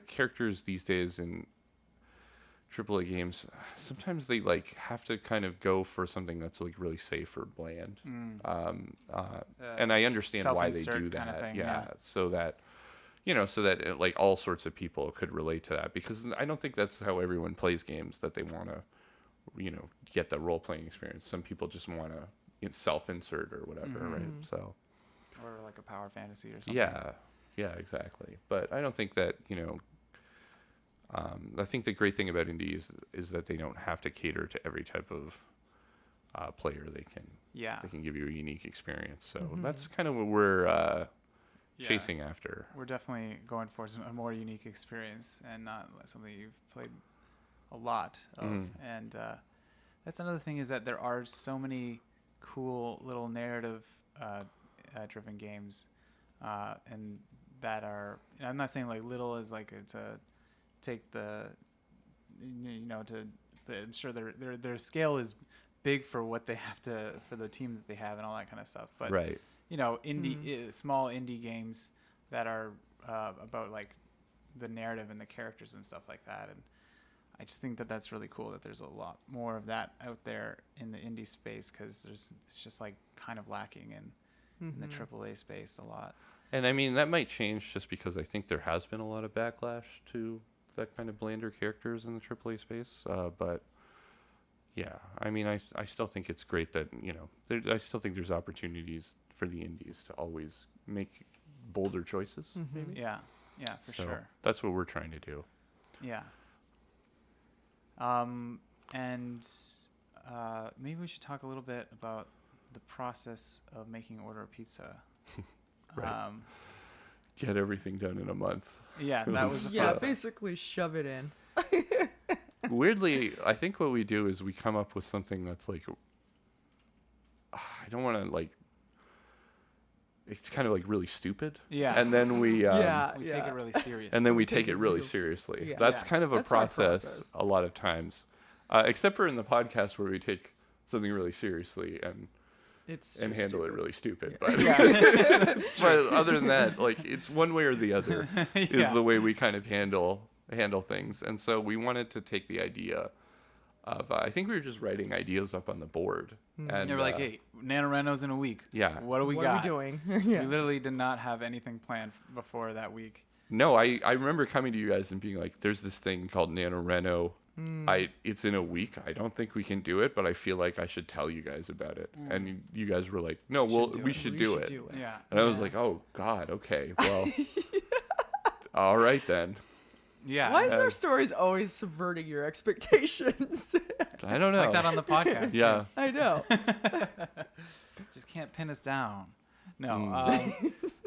characters these days in AAA games, sometimes they like have to kind of go for something that's like really safe or bland. And I understand why they do that. kind of thing, yeah, so that, you know, so that like all sorts of people could relate to that, because I don't think that's how everyone plays games, that they want to, you know, get the role playing experience. Some people just want to self-insert or whatever, right? So, or like a power fantasy or something. yeah, exactly. But I don't think that, you know, I think the great thing about indies is that they don't have to cater to every type of player. They can give you a unique experience. So that's kind of what we're chasing after. We're definitely going for a more unique experience, and not something you've played a lot of. And that's another thing, is that there are so many cool little narrative driven games, and that are, I'm not saying like little as like it's a take the, you know, I'm sure their scale is big for what they have to, for the team that they have and all that kind of stuff, but Right. you know, small indie games that are about like the narrative and the characters and stuff like that. And I just think that that's really cool that there's a lot more of that out there in the indie space, because it's just like kind of lacking in the AAA space a lot. And I mean, that might change just because I think there has been a lot of backlash to that kind of blander characters in the AAA space. But yeah, I mean, I still think it's great that, you know, I still think there's opportunities for the indies to always make bolder choices. Maybe. Yeah, for sure. That's what we're trying to do. Yeah. And maybe we should talk a little bit about the process of making Order a Pizza. Right. Get everything done in a month. Yeah, that was the yeah, process. basically shove it in. Weirdly, I think what we do is we come up with something that's like, I don't want to like, it's kind of like really stupid. Yeah. And then we take it really seriously. and then we take it really seriously. Yeah. That's kind of a That's my process a lot of times, except for in the podcast where we take something really seriously and handle it really stupid. But, but other than that, like, it's one way or the other is the way we kind of handle things. And so we wanted to take the idea of, I think we were just writing ideas up on the board. And they were like, hey, NaNoWriMo's in a week. Yeah. What do we what got? are we doing? We literally did not have anything planned before that week. No, I remember coming to you guys and being like, there's this thing called NaNoWriMo. It's in a week. I don't think we can do it, but I feel like I should tell you guys about it. And you guys were like, no, we should do it. Yeah. And I was like, oh God, okay, well, all right then. Yeah. Why is our stories always subverting your expectations? I don't know. It's like that on the podcast. Yeah. I know. Just can't pin us down. No.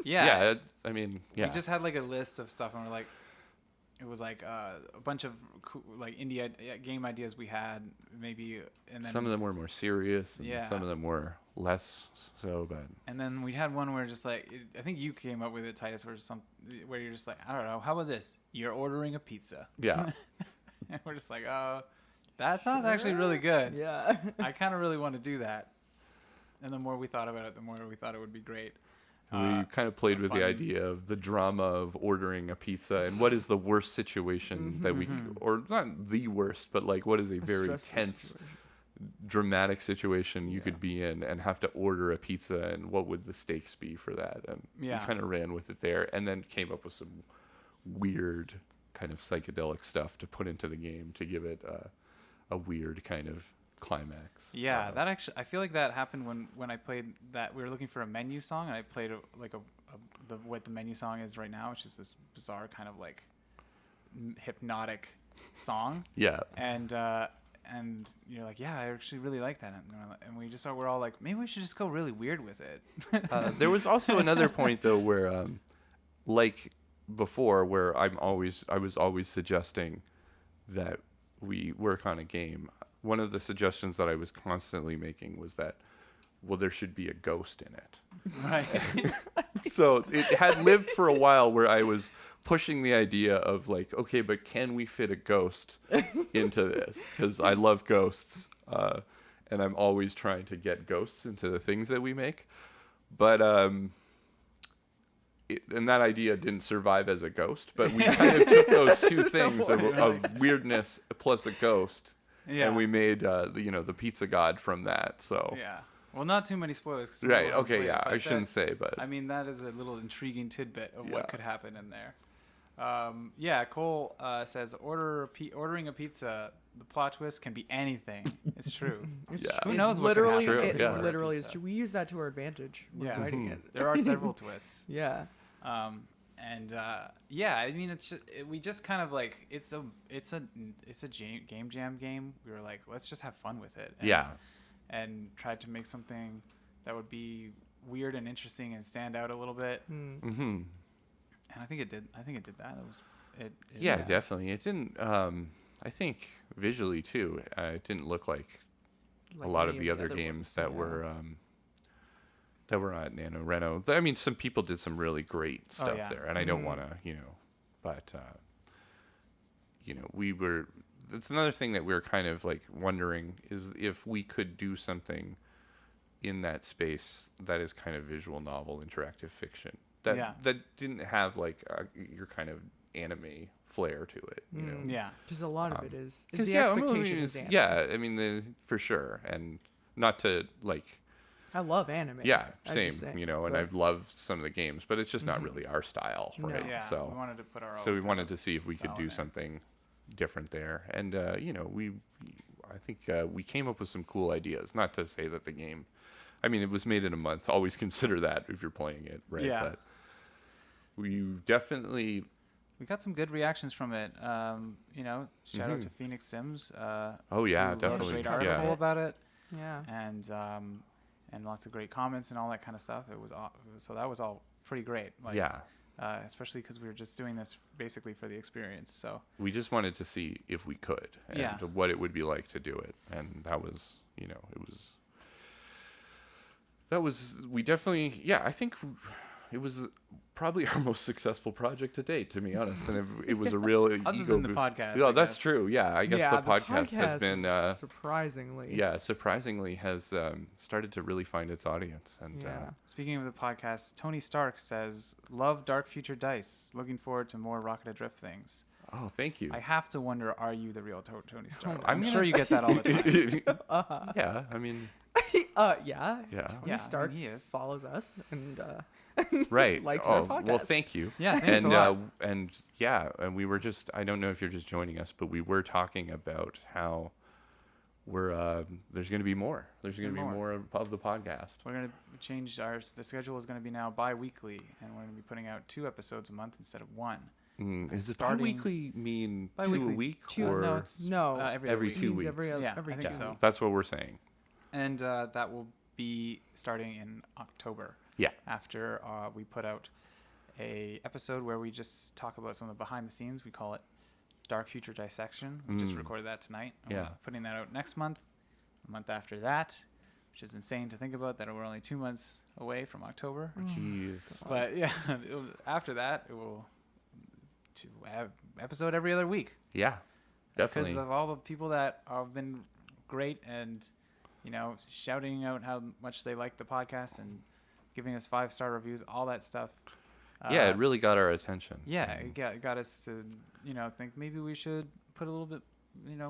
Yeah. I mean, yeah. We just had like a list of stuff, and we're like, it was like a bunch of like indie game ideas we had, maybe, and then some of them were more serious, and Yeah. some of them were less so. But and then we had one where just like, I think you came up with it, Titus, where you're just like, I don't know, how about this? You're ordering a pizza. yeah, And we're just like, oh, that sounds actually really good. Yeah. I kind of really want to do that. And the more we thought about it, the more we thought it would be great. we kind of played with the fun- idea of the drama of ordering a pizza and what is the worst situation that we, or not the worst, but like what is a very stressful tense, situation. dramatic situation you could be in and have to order a pizza, and what would the stakes be for that? And we kind of ran with it there, and then came up with some weird kind of psychedelic stuff to put into the game to give it a weird kind of climax. Yeah, that actually, I feel like that happened when I played that. We were looking for a menu song, and I played what the menu song is right now, which is this bizarre kind of like hypnotic song. Yeah. And you're like, yeah, I actually really like that, and we're all like, maybe we should just go really weird with it. There was also another point though where like before, where I was always suggesting that we work on a game. One of the suggestions that I was constantly making was that, well, there should be a ghost in it. Right. So it had lived for a while where I was pushing the idea of like, okay, but can we fit a ghost into this? Because I love ghosts, and I'm always trying to get ghosts into the things that we make. But and that idea didn't survive as a ghost. But we kind of took those two things of weirdness plus a ghost, and we made the pizza god from that. So Yeah. Well, not too many spoilers. 'Cause right. people haven't Okay. played Yeah. it, but I shouldn't say, but I mean, that is a little intriguing tidbit of Yeah. what could happen in there. Cole says ordering a pizza. The plot twist can be anything. It's true. Yeah. Who knows what could literally, happen? True, it yeah. literally is Pizza. true. We use that to our advantage when Yeah. writing it. There are several twists. Yeah. I mean, we just kind of like it's a game jam game. We were like, let's just have fun with it. And tried to make something that would be weird and interesting and stand out a little bit. Mm-hmm. And I think it did. That Yeah, definitely. It didn't. I think visually too. It didn't look like a lot of any the other games that were at NaNoRenO. I mean, some people did some really great stuff there, and I don't want to, but we were. It's another thing that we were kind of like wondering is if we could do something in that space that is kind of visual novel, interactive fiction that didn't have like your kind of anime flair to it, Yeah. Because a lot of it is Because the expectation is anime. I mean, for sure, and not to like. I love anime. Yeah, I same. just say, And I've loved some of the games, but it's just not really our style, No. right? Yeah. So we wanted to put our own. we wanted to see if we could style do in it. something different there, and I think we came up with some cool ideas. Not to say that the game, I mean, it was made in a month. Always consider that if you're playing it, right? Yeah. But we definitely. We got some good reactions from it. Shout out to Phoenix Sims. Oh yeah, who definitely. Wrote a great article Yeah. about it, Yeah. and lots of great comments and all that kind of stuff. So that was all pretty great. Like, Yeah. Especially because we were just doing this basically for the experience. So We just wanted to see if we could and Yeah. what it would be like to do it, and that was, we definitely, I think it was probably our most successful project to date, to be honest, and it was a real other ego than the boost. podcast. Yeah, I that's guess. true. Yeah, I guess the podcast has been is surprisingly. surprisingly has started to really find its audience, and Yeah. Speaking of the podcast, Tony Stark says, "Love Dark Future Dice. Looking forward to more Rocket Adrift things." oh, thank you. I have to wonder, are you the real Tony Stark? Oh, I'm I'm sure gonna- you get that all the time. Yeah, I mean, Yeah. yeah, Yeah, Tony I Stark mean, he is. follows us and right. likes oh, our podcast. well, thank you. Yeah, thanks a lot. And we were just, I don't know if you're just joining us, but we were talking about how there's going to be more. There's going to be more of the podcast. We're going to change the schedule is going to be now bi-weekly, and we're going to be putting out 2 episodes a month instead of 1. Is it starting- bi-weekly mean 2 a Bi-weekly. week? No, or it's No. every every other 2 week. weeks? Every I two think so. weeks. That's what we're saying. And that will be starting in October. Yeah. After we put out a episode where we just talk about some of the behind the scenes. We call it Dark Future Dissection. We just recorded that tonight. And Yeah. We're putting that out next month. A month after that, which is insane to think about that we're only 2 months away from October. Jeez. But yeah, after that, it will episode every other week. Yeah. Definitely. Because of all the people that have been great and, shouting out how much they like the podcast and giving us 5-star reviews, all that stuff. Yeah, it really got our attention. Yeah, it got us to, think maybe we should put a little bit,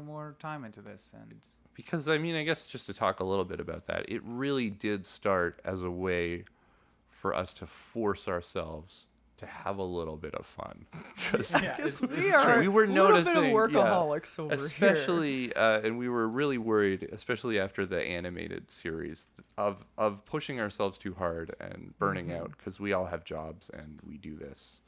more time into this. And Because, I mean, I guess just to talk a little bit about that, it really did start as a way for us to force ourselves to have a little bit of fun. Because we are We were a little bit of noticing, workaholics over here. especially, and we were really worried, especially after the animated series, of pushing ourselves too hard and burning out, because we all have jobs and we do this,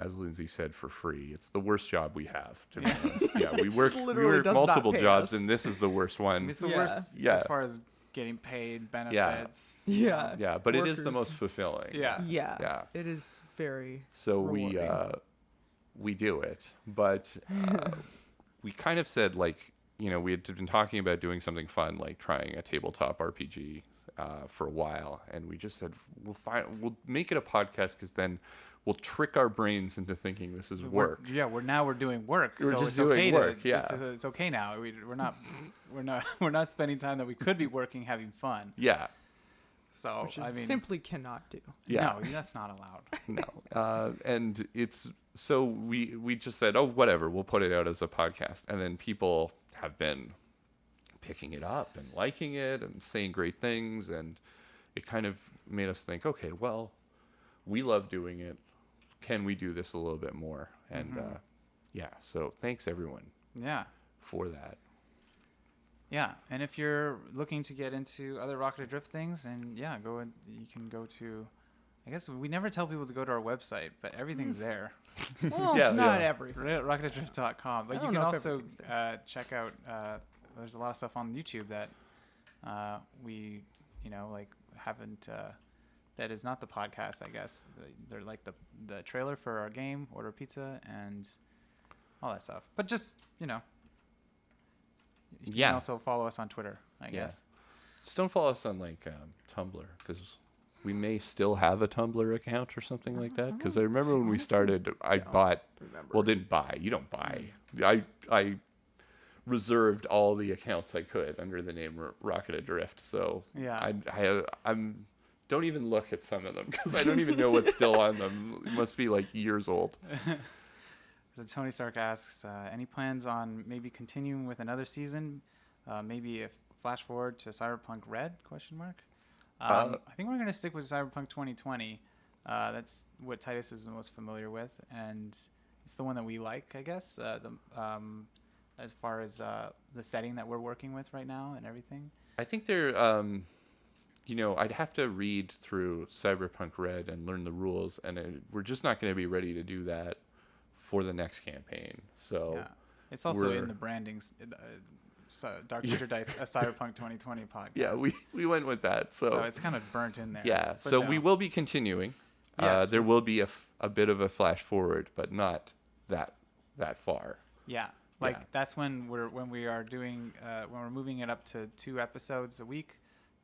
as Lindsay said, for free. It's the worst job we have, to be honest. Yeah, we work literally does not multiple pay jobs, us. and this is the worst one. it's the Yeah. worst Yeah. as far as getting paid benefits. Yeah. Yeah, but it is the Workers. most fulfilling. Yeah. Yeah. It is very So rewarding. we do it, but we kind of said, like, you know, we had been talking about doing something fun, like trying a tabletop RPG for a while, and we just said we'll make it a podcast because then we'll trick our brains into thinking this is work. We're doing work. We're so just it's doing okay work, to, yeah. it's okay now. We're not spending time that we could be working having fun. Yeah, So which is I mean, simply cannot do. yeah. no, that's not allowed. No. And it's so we just said, oh, whatever, we'll put it out as a podcast. And then people have been picking it up and liking it and saying great things. And it kind of made us think, okay, well, we love doing it. Can we do this a little bit more? And yeah, so thanks everyone Yeah. for that. Yeah, and if you're looking to get into other Rocket Adrift things, and you can go to, I guess we never tell people to go to our website, but everything's there, Well, Yeah, not yeah. everything. rocketadrift.com. But I you don't can know if also everything's there. check out, there's a lot of stuff on YouTube that we, haven't, that is not the podcast, I guess. They're like the trailer for our game, Order Pizza, and all that stuff. But just, you Yeah. can also follow us on Twitter, I Yeah. guess. Just don't follow us on like Tumblr, because we may still have a Tumblr account or something like that. Because I remember when we honestly started, I don't bought. remember. Well, didn't buy. You don't buy. I reserved all the accounts I could under the name Rocket Adrift. So Yeah. I'm don't even look at some of them because I don't even know what's still on them. It must be like years old. So Tony Stark asks, any plans on maybe continuing with another season? Maybe if flash forward to Cyberpunk Red? ? I think we're going to stick with Cyberpunk 2020. That's what Titus is the most familiar with, and it's the one that we like, I guess. As far as the setting that we're working with right now and everything. I think they're, I'd have to read through Cyberpunk Red and learn the rules, and we're just not going to be ready to do that for the next campaign. So Yeah, it's also we're- in the branding. Dark Future Dice, a Cyberpunk 2020 podcast. yeah, we went with that. So it's kind of burnt in there. Yeah, But so no. we will be continuing. Yes, there will be a bit of a flash forward, but not that far. Yeah, Yeah. that's when we are doing when we're moving it up to 2 episodes a week.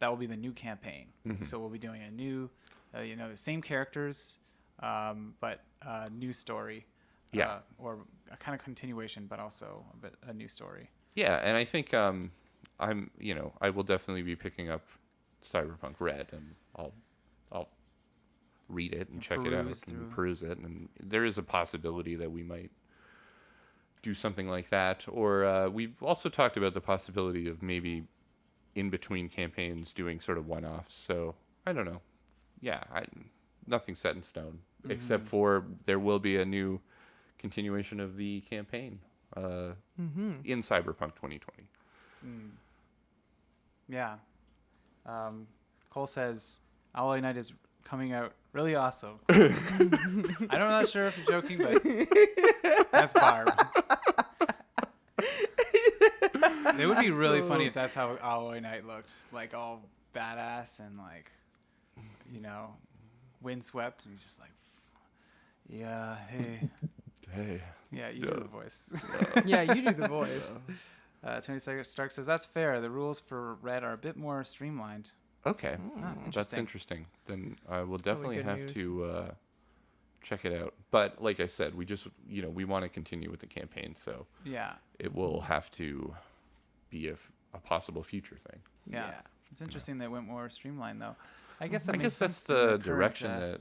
That will be the new campaign. Mhm. So we'll be doing a new, the same characters, but a new story. Yeah. Or a kind of continuation, but also a new story. Yeah, and I think I will definitely be picking up Cyberpunk Red, and I'll read it and check it out Peruse through. and peruse it, and there is a possibility that we might do something like that, or we've also talked about the possibility of maybe in between campaigns doing sort of one-offs. So I don't know. Yeah, nothing's set in stone except for there will be a new continuation of the campaign in Cyberpunk 2020. Yeah. Cole says Alloy Knight is coming out really awesome. I'm not sure if you're joking, but that's Barb. It would be really funny if that's how Alloy Knight looked, like all badass and like, windswept, and he's just like, yeah, hey. Hey. Yeah, you do the voice. Yeah, you do the voice. Tony Stark says, that's fair. The rules for Red are a bit more streamlined. Okay. That's Interesting. interesting. Then I will definitely good have news. to check it out. But like I said, we just, we want to continue with the campaign, so Yeah. it will have to be a possible future thing. Yeah. It's interesting they went more streamlined, though. I guess that I makes guess that's sense in the current, direction that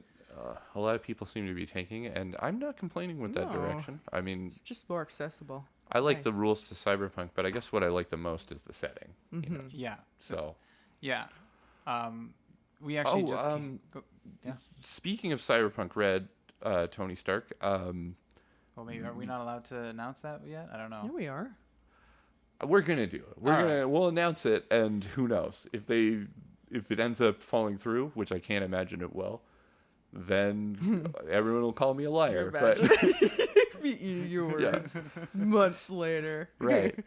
a lot of people seem to be taking, and I'm not complaining with that No. direction. I mean, It's just more accessible. I like the nice. rules to Cyberpunk, but I guess what I like the most is the setting. You know? Yeah. So, Yeah. We actually just yeah. speaking of Cyberpunk Red, Tony Stark, Well, maybe are we not allowed to announce that yet? I don't know. Yeah, we are. we're gonna do it. We'll announce it, and who knows if it ends up falling through, which I can't imagine it will. Then everyone will call me a liar. But Your Yeah. words months later. right.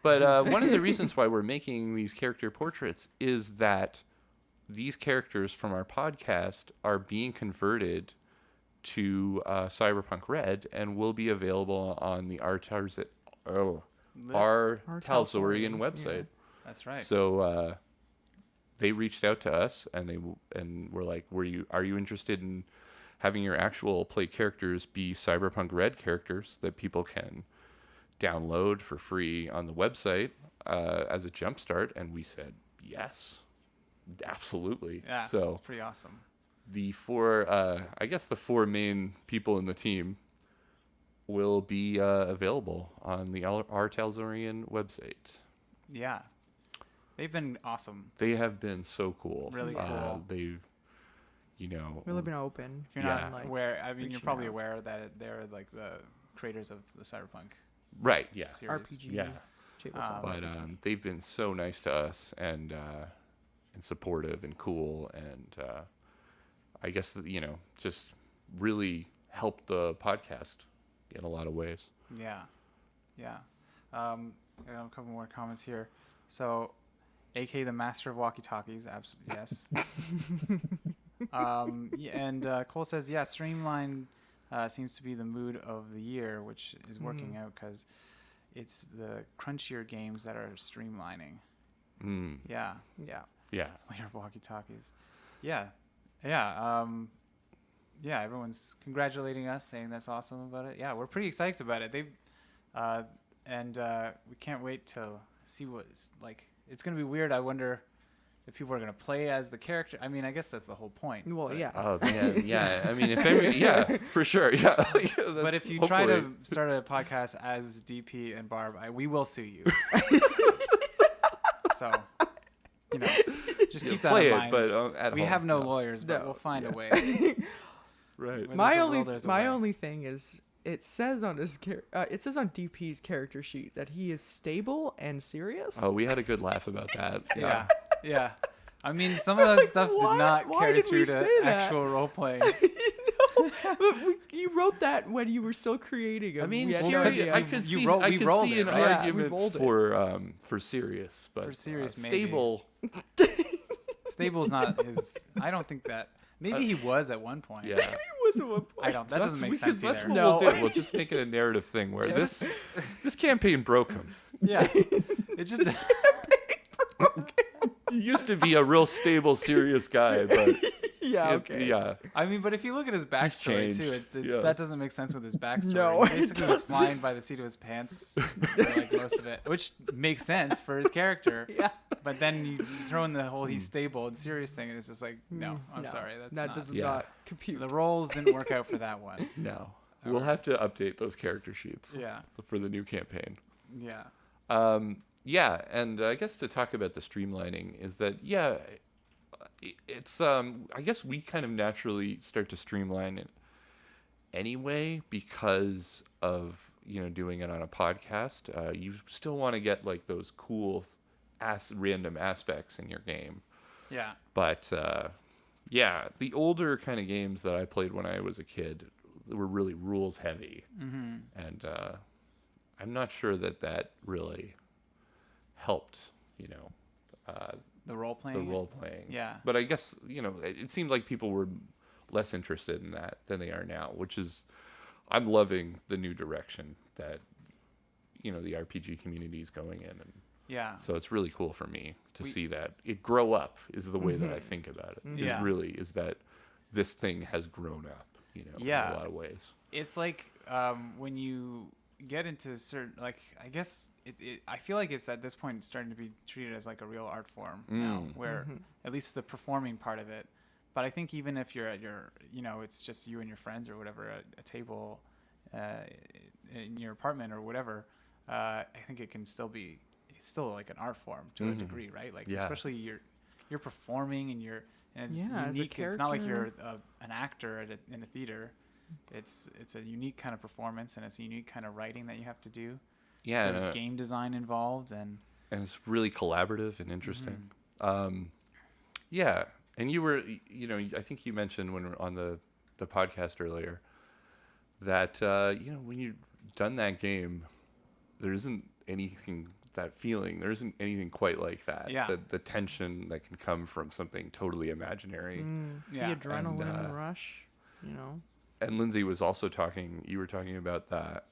But one of the reasons why we're making these character portraits is that these characters from our podcast are being converted to Cyberpunk Red and will be available on the our Talzorian website. Yeah. That's right. So they reached out to us and were like, are you interested in having your actual play characters be Cyberpunk Red characters that people can download for free on the website as a jumpstart? And we said yes, absolutely. Yeah, So it's pretty awesome. the four main people in the team will be available on the our Talzorian website. Yeah, they've been awesome. They have been so cool. Really cool. They've, Really been open. If you're Yeah. not aware, I mean, you're reaching probably out. aware that they're like the creators of the Cyberpunk right, yeah, series. RPG. yeah. Tabletop. But they've been so nice to us and supportive and cool, and I guess just really helped the podcast in a lot of ways. Yeah, yeah. I have a couple more comments here. So, AK the master of walkie-talkies, absolutely yes. And Cole says, yeah, streamline seems to be the mood of the year, which is working out because it's the crunchier games that are streamlining. Yeah, Yeah. Yeah. layer of walkie-talkies. Yeah, yeah. Everyone's congratulating us, saying that's awesome about it. Yeah, we're pretty excited about it. We can't wait to see what it's like. It's gonna be weird. I wonder if people are gonna play as the character. I mean, I guess that's the whole point. Well, but, yeah. Oh man, yeah. I mean, for sure, yeah. But if you try to start a podcast as DP and Barb, we will sue you. So, just keep that play in it, mind. but at we home, have no lawyers, but No, we'll find a way. Right. When My there's a only will, there's a my way. only thing is it says on DP's character sheet that he is stable and serious. Oh, we had a good laugh about that. Yeah, yeah. I mean, some of that Like, stuff why- did not why carry did we through to say that? actual role playing. You wrote that when you were still creating him. I mean, We had no serious. idea. I could You see. rolled- I we could rolled see it, an right? Yeah, we argument rolled it. for serious, but For serious, maybe. stable. Stable's not his. I don't think that. Maybe he was at one point. Yeah. He was at one point. I don't. That doesn't make sense That's either. what No. we'll do. We'll just make it a narrative thing where Yeah. this campaign broke him. Yeah. It just. He used to be a real stable, serious guy, but Yeah. Okay. yeah. I mean, but if you look at his backstory too, changed. Yeah. that doesn't make sense with his backstory. No, He it basically was doesn't. flying by the seat of his pants for like most of it, which makes sense for his character. Yeah. But then you throw in the whole he's stable and serious thing, and it's just like, no, I'm No, sorry, that's that not. does Yeah. not compute. The roles didn't work out for that one. No. We'll have to update those character sheets Yeah, for the new campaign. yeah, Yeah, and I guess to talk about the streamlining is that it's I guess we kind of naturally start to streamline it anyway because of doing it on a podcast. You still want to get like those cool random aspects in your game, yeah, but the older kind of games that I played when I was a kid were really rules heavy, and I'm not sure that really helped, the role the playing. role playing. Yeah. But I guess, it seemed like people were less interested in that than they are now, which is, I'm loving the new direction that, the RPG community is going in. And Yeah, so it's really cool for me to see that it grow up is the way that I think about it. Yeah. Is that this thing has grown up, Yeah. in a lot of ways. it's like when you get into certain, like, I guess I feel like it's at this point starting to be treated as like a real art form now, where at least the performing part of it. But I think even if you're at your, it's just you and your friends or whatever at a table in your apartment or whatever, I think it can still be, it's still like an art form to a degree, right? Like, Yeah. especially you're performing and it's Yeah, as a unique. It's not like you're character. an actor in a theater. It's a unique kind of performance, and it's a unique kind of writing that you have to do. Yeah. There's game design involved, and And it's really collaborative and interesting. Mm-hmm. Yeah. And you were, I think you mentioned when we were on the podcast earlier that, when you've done that game, there isn't anything that feeling. There isn't anything quite like that. Yeah. The tension that can come from something totally imaginary. Yeah. The adrenaline And, rush, you know. And Lindsay was also you were talking about that,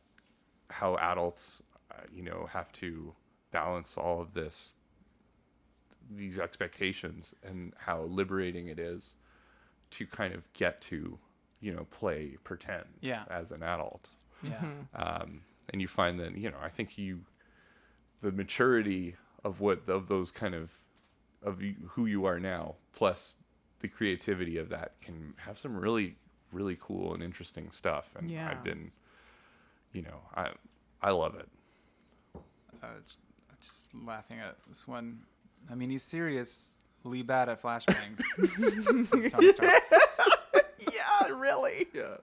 how adults, have to balance all of these expectations, and how liberating it is to kind of get to, play pretend as an adult. Yeah. And you find that, I think the maturity of those kind of who you are now, plus the creativity of that, can have some really, really cool and interesting stuff. And Yeah. I've been, I love it. Just laughing at this one. I mean, he's seriously bad at flashbangs. Since Tony Stark. Yeah, really. Yeah.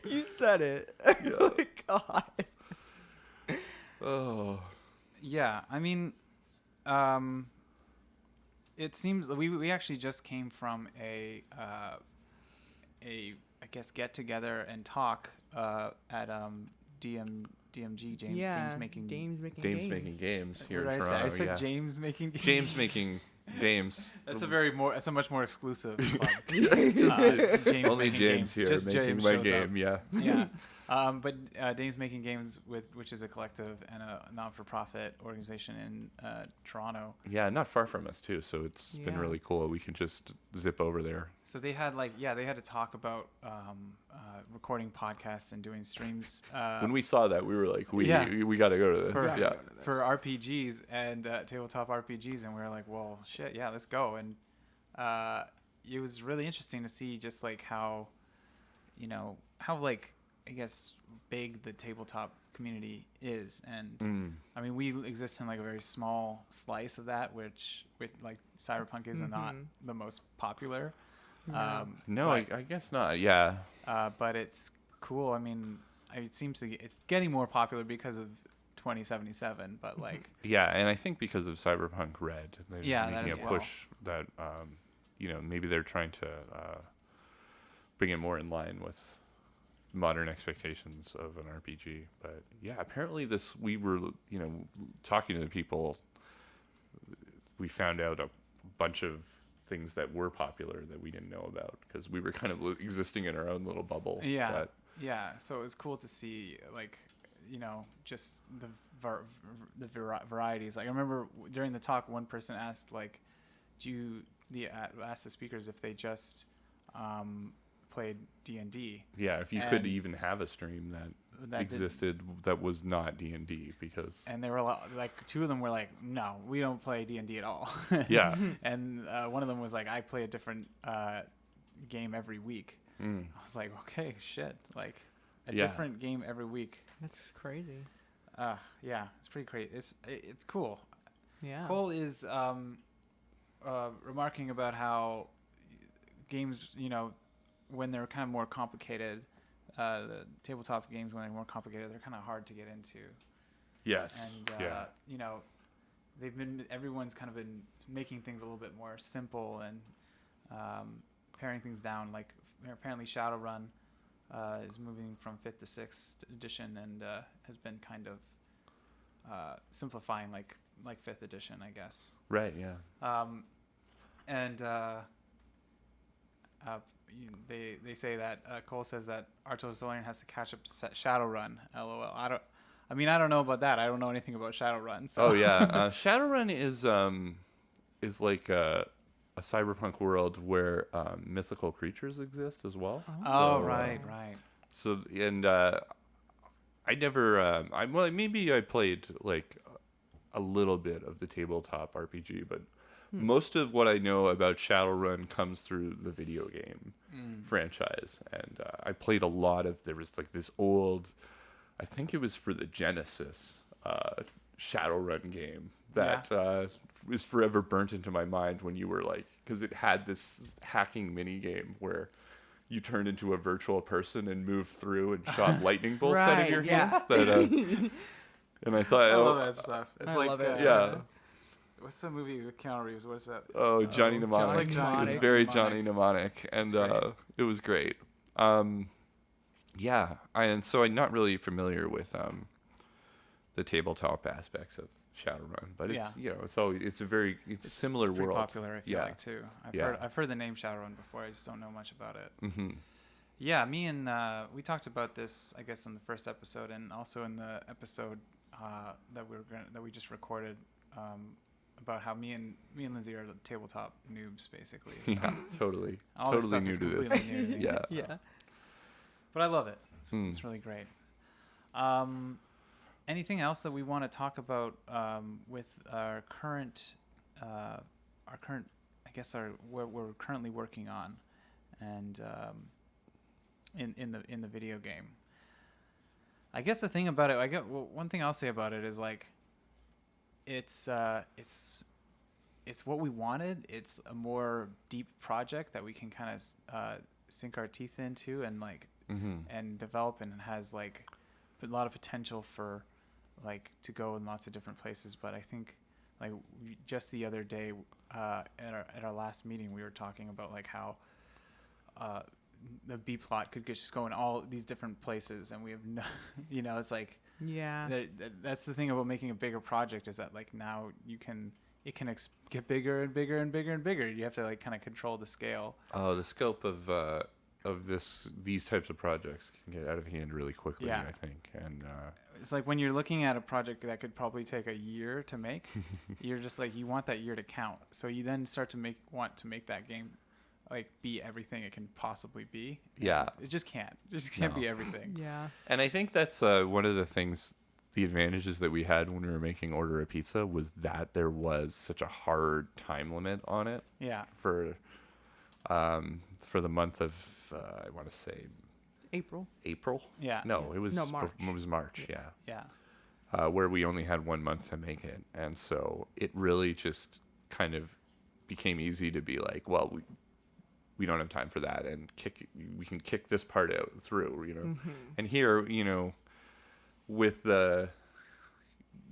You said it. Yeah. Oh my God. Oh. Yeah, I mean, it seems we actually just came from a I guess get together and talk at DMG Games making Dames making Dames games. making games here What in did I say? Toronto. I said yeah. James making games. James making Dames. That's a much more exclusive club. James Only making James games. here Just making James my shows up. game. Yeah. Yeah. But Dames Making Games, which is a collective and a non-for-profit organization in Toronto. Yeah, not far from us too. So it's been Yeah. really cool. We can just zip over there. So they had they had to talk about recording podcasts and doing streams. When we saw that, we were like, we got to go to this. For, yeah. for RPGs and tabletop RPGs, and we were like, well, shit, yeah, let's go. And it was really interesting to see just like how like, I guess, big the tabletop community is. And I mean, we exist in like a very small slice of that, which with like Cyberpunk is not the most popular. Yeah. No, but, I guess not. Yeah. but it's cool. I mean, it seems it's getting more popular because of 2077, but like Yeah, and I think because of Cyberpunk Red, they're Yeah, that making as a well. push that, maybe they're trying to bring it more in line with modern expectations of an RPG. But yeah, apparently we were, talking to the people, we found out a bunch of things that were popular that we didn't know about because we were kind of existing in our own little bubble. Yeah. But Yeah, so it was cool to see, like, just the varieties. Like, I remember during the talk, one person asked, like, asked the speakers if they just played D&D. yeah, if you could even have a stream that existed that was not D&D, because And they were like, two of them were like, no, we don't play D&D at all. yeah. And one of them was like, I play a different game every week. I was like, okay, shit, like a different game every week. That's crazy. Yeah, it's pretty crazy. It's cool. Yeah. Cole is remarking about how games, when they're kind of more complicated, the tabletop games, when they're more complicated, they're kind of hard to get into. Yes. And everyone's kind of been making things a little bit more simple and paring things down. Like apparently Shadowrun is moving from 5th to 6th edition and has been kind of simplifying like 5th edition, I guess. Right. Yeah. They say that Cole says that Arto Solarian has to catch up to Shadowrun. LOL. I don't know about that. I don't know anything about Shadowrun. So. Oh yeah, Shadowrun is like a cyberpunk world where mythical creatures exist as well. Oh, So, right. So and I never. Maybe I played like a little bit of the tabletop RPG, but most of what I know about Shadowrun comes through the video game franchise, and I played a lot of. There was like this old, I think it was for the Genesis, Shadowrun game that is forever burnt into my mind when you were like, because it had this hacking mini game where you turned into a virtual person and moved through and shot lightning bolts out of Right, your yeah. hands. That, and I thought, I love that stuff. It's I like love it. yeah. What's the movie with Keanu Reeves? What's that? Oh, Johnny Mnemonic. Johnny Mnemonic. It was very Johnny Mnemonic, and great. it was great. And so I'm not really familiar with the tabletop aspects of Shadowrun, but it's Yeah. it's a very it's similar pretty world. popular, I feel Yeah. like, too. Yeah. I've heard the name Shadowrun before. I just don't know much about it. Mm-hmm. Yeah, me and we talked about this, I guess, in the first episode, and also in the episode that we just recorded, about how me and Lindsay are the tabletop noobs, basically. So Yeah, totally. all this Totally stuff new is to this. completely new to me, Yeah. so. Yeah. But I love it. It's really great. Anything else that we want to talk about with our current, I guess what we're currently working on, and in the video game. I guess the thing about it, one thing I'll say about it is like, it's what we wanted. It's a more deep project that we can kind of sink our teeth into and like and develop, and it has like a lot of potential for like to go in lots of different places. But I think like just the other day at our last meeting, we were talking about like how the B plot could just go in all these different places, and we have no, it's like Yeah. that's the thing about making a bigger project, is that like now it can get bigger and bigger and bigger and bigger. You have to like kind of control the scale. Oh, the scope of these types of projects can get out of hand really quickly, Yeah. I think. And It's like when you're looking at a project that could probably take a year to make, you're just like, you want that year to count. So you then start to want to make that game like be everything it can possibly be. Yeah. It just can't. It just can't No. be everything. Yeah. And I think that's one of the advantages that we had when we were making Order a Pizza, was that there was such a hard time limit on it Yeah. for the month of I want to say April. April. Yeah. No, it was No, March. It was March. Yeah. Yeah. Where we only had 1 month to make it, and so it really just kind of became easy to be like, well, we don't have time for that, and we can kick this part out through, Mm-hmm. And here, with the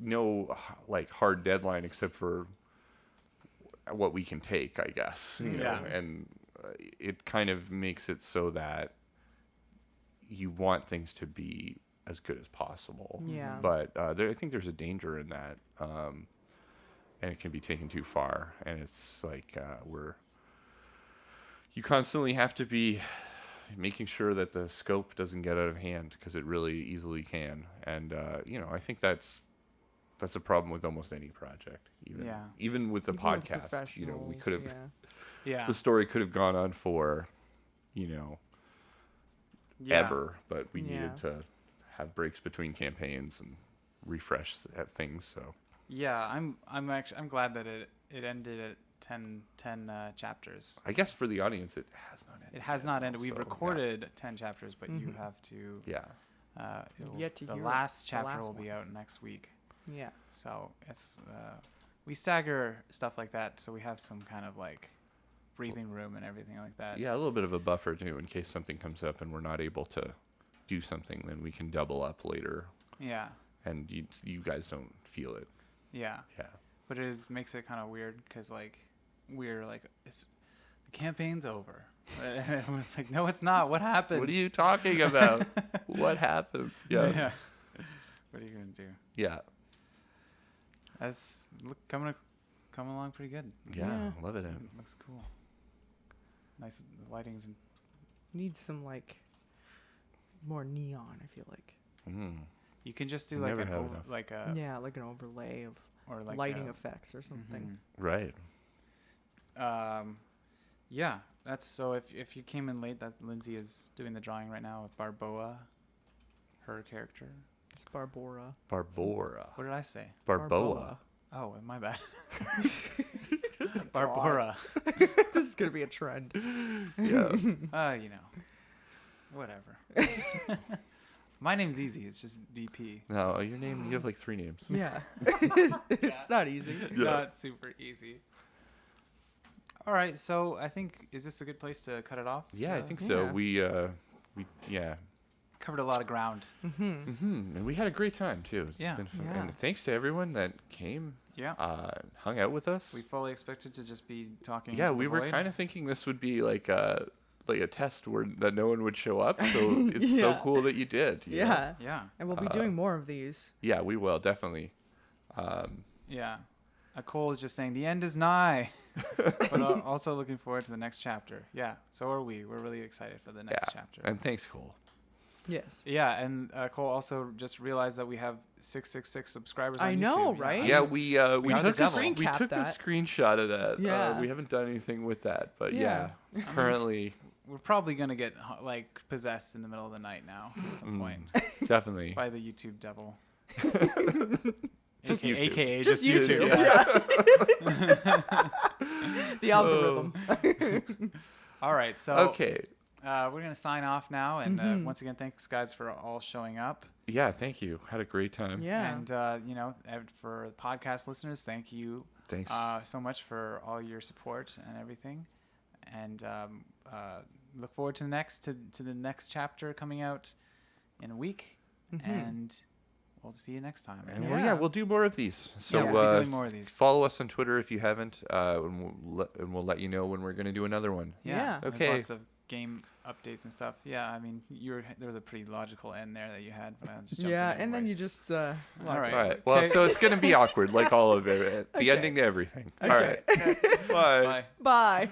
no like hard deadline except for what we can take, I guess, Yeah. and it kind of makes it so that you want things to be as good as possible. Yeah. But I think there's a danger in that, and it can be taken too far. And it's like you constantly have to be making sure that the scope doesn't get out of hand, because it really easily can. And I think that's a problem with almost any project. Even with the Even with podcast, we professionals, could have Yeah. the story could have gone on for, Yeah. ever, but we Yeah. needed to have breaks between campaigns and refresh things. So Yeah. I'm glad that it ended at 10 chapters. I guess for the audience, it has not ended. It has not ended. We've So, recorded 10 chapters, but you Mhm. have to. Yeah. Yet to the hear last the chapter last will be one. out next week. Yeah. So it's we stagger stuff like that, so we have some kind of like breathing room and everything like that. Yeah, a little bit of a buffer too, in case something comes up and we're not able to do something. Then we can double up later, Yeah. and you guys don't feel it. Yeah. Yeah. But it makes it kind of weird, because like we're like, the campaign's over. And it's like, no, it's not. What happened? What are you talking about? What happened? Yeah. What are you gonna do? Yeah. That's coming along pretty good. Yeah. Love it. It looks cool. Nice. The lighting's in. Needs some like more neon, I feel like. Mm. You can just do Never like have enough. Yeah, like an overlay of or like lighting a, effects or something. Right. Yeah, that's so. If you came in late, that Lindsay is doing the drawing right now of Barboa, her character. It's Barbora. Barbora. What did I say? Barboa. Oh, my bad. Barbora. This is gonna be a trend. Yeah. Whatever. My name's easy. It's just DP. No, your name. You have like 3 names. Yeah. It's not easy. Not super easy. All right, so I think, is this a good place to cut it off? Yeah, I think so. Yeah. We Covered a lot of ground. and we had a great time too. It's Yeah. been fun. Yeah. And thanks to everyone that came, Yeah. hung out with us. We fully expected to just be talking. Yeah, into we the were void. kind of thinking this would be like like a test where that no one would show up. So it's so Yeah. cool that you did. you know? Yeah. Yeah. And we'll be doing more of these. Yeah, we will definitely. Yeah. Cole is just saying the end is nigh, but also looking forward to the next chapter. Yeah, so are we. We're really excited for the next chapter. And thanks, Cole. Yes. Yeah, and Cole also just realized that we have 666 subscribers on YouTube. I know, right? Yeah, we took Screen a cap that. screenshot of that. Yeah. We haven't done anything with that, but Yeah. currently We're probably going to get like possessed in the middle of the night now at some point definitely. by the YouTube devil. Just YouTube. AKA Just just YouTube. Yeah. The algorithm. All right, so Okay. we're going to sign off now. And once again, thanks, guys, for all showing up. Yeah, thank you. Had a great time. Yeah. And, for podcast listeners, thank you Thanks. so much for all your support and everything. And look forward to the next chapter coming out in a week. And we'll see you next time. And Yeah. we'll do more of these. So we'll be doing more of these. Follow us on Twitter if you haven't, and we'll let you know when we're going to do another one. Yeah. There's Okay. lots of game updates and stuff. Yeah, I mean, there was a pretty logical end there that you had, but I just jumped Yeah, in and then you anyways. just All right. All right. Well, Okay. so it's going to be awkward, like all of it. The Okay. ending to everything. Okay. All right. Bye. Bye. Bye.